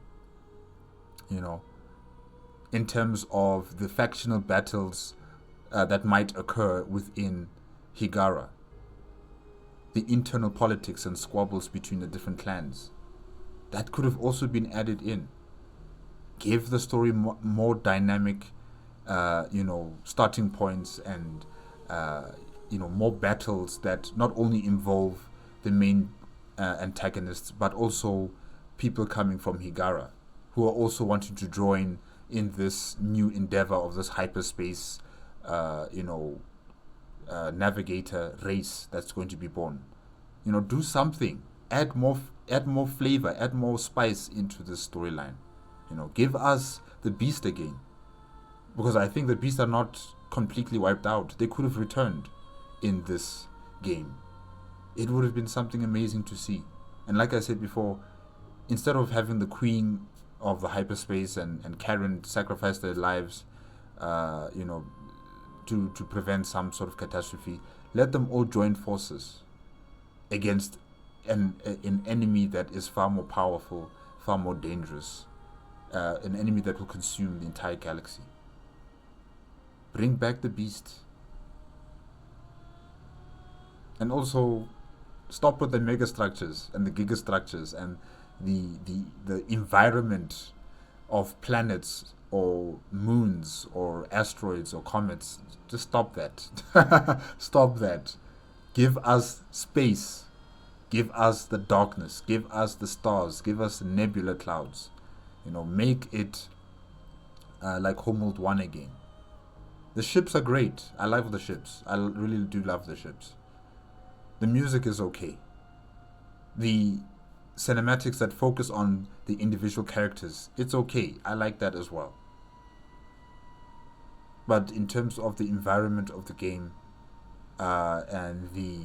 you know, in terms of the factional battles that might occur within Higara, the internal politics and squabbles between the different clans. That could have also been added in. Give the story more dynamic, you know, starting points and, you know, more battles that not only involve the main antagonists, but also people coming from Higara who are also wanting to join in this new endeavor of this hyperspace, you know, navigator race that's going to be born. You know, do something. Add more flavor, add more spice into this storyline. You know, give us the Beast again, because I think the Beasts are not completely wiped out. They could have returned in this game. It would have been something amazing to see. And like I said before, instead of having the queen of the hyperspace and Karen sacrifice their lives, you know, to prevent some sort of catastrophe, let them all join forces against an enemy that is far more powerful, far more dangerous, an enemy that will consume the entire galaxy. Bring back the Beast. And also stop with the mega structures and the gigastructures and the environment of planets or moons or asteroids or comets. Just stop that. Stop that. Give us space. Give us the darkness. Give us the stars. Give us the nebula clouds. You know, make it like Homeworld 1 again. The ships are great. I love the ships. I really do love the ships. The music is okay. The cinematics that focus on the individual characters, it's okay. I like that as well. But in terms of the environment of the game and the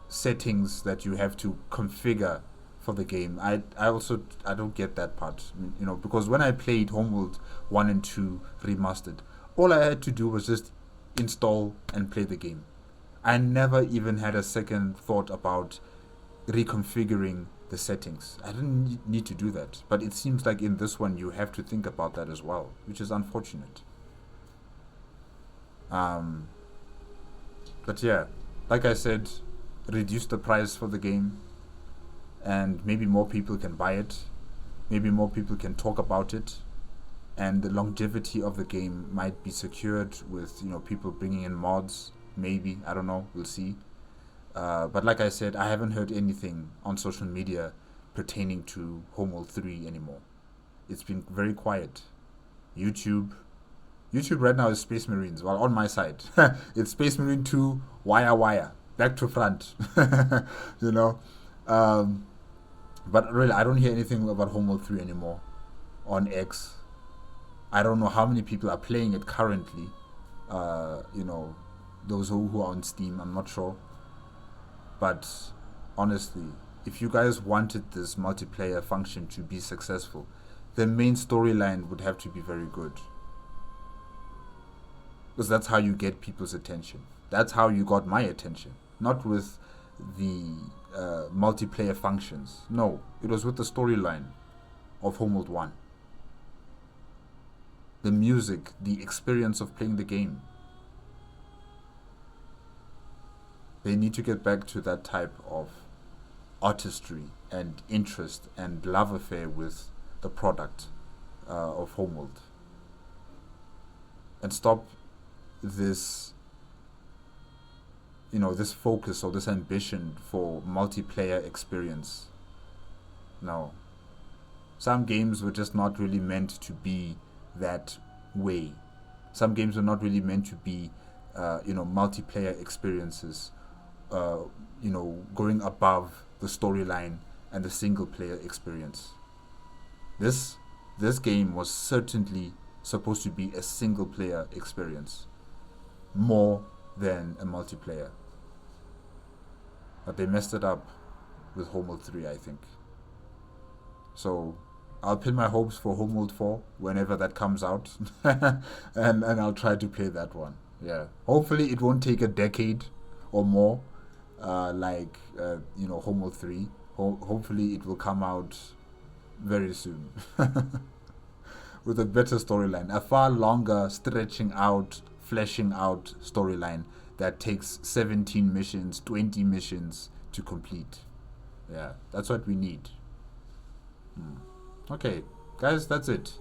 settings that you have to configure for the game, I don't get that part. You know, because when I played Homeworld 1 and 2 remastered, all I had to do was just install and play the game. I never even had a second thought about reconfiguring the settings. I didn't need to do that. But it seems like in this one you have to think about that as well, which is unfortunate. But yeah, like I said, reduce the price for the game and maybe more people can buy it. Maybe more people can talk about it. and the longevity of the game might be secured with, you know, people bringing in mods. Maybe, I don't know, we'll see. But like I said, I haven't heard anything on social media pertaining to Homeworld 3 anymore. It's been very quiet. YouTube right now is Space Marines. Well, on my side, it's Space Marine 2, wire, back to front. You know, but really, I don't hear anything about Homeworld 3 anymore on X. I don't know how many people are playing it currently. You know, those who are on Steam, I'm not sure. But honestly, if you guys wanted this multiplayer function to be successful, the main storyline would have to be very good. Because that's how you get people's attention. That's how you got my attention. Not with the multiplayer functions. No, it was with the storyline of Homeworld 1. The music, the experience of playing the game. They need to get back to that type of artistry and interest and love affair with the product of Homeworld. And stop this, you know, this focus or this ambition for multiplayer experience. No. Some games were just not really meant to be that way. Some games were not really meant to be, you know, multiplayer experiences, you know, going above the storyline and the single player experience. This game was certainly supposed to be a single player experience more than a multiplayer. But they messed it up with Homeworld 3, I think. So I'll pin my hopes for Homeworld 4 whenever that comes out. and I'll try to play that one. Yeah. Hopefully it won't take a decade or more, like you know, Homeworld 3. Hopefully it will come out very soon. With a better storyline, a far longer, stretching out, fleshing out storyline that takes 17 missions, 20 missions to complete. Yeah, that's what we need. Okay, guys, that's it.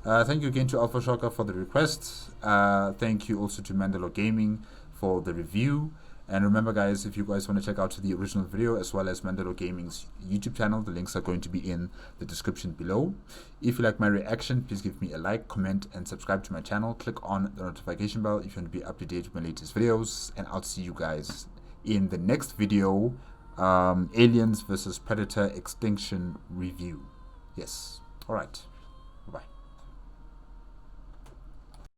Thank you again to Alpha Shocker for the request. Thank you also to MandaloreGaming for the review. And remember, guys, if you guys want to check out the original video as well as MandaloreGaming's YouTube channel, the links are going to be in the description below. If you like my reaction, please give me a like, comment, and subscribe to my channel. Click on the notification bell if you want to be up to date with my latest videos. And I'll see you guys in the next video, Aliens vs Predator Extinction Review. Yes. All right. Bye-bye.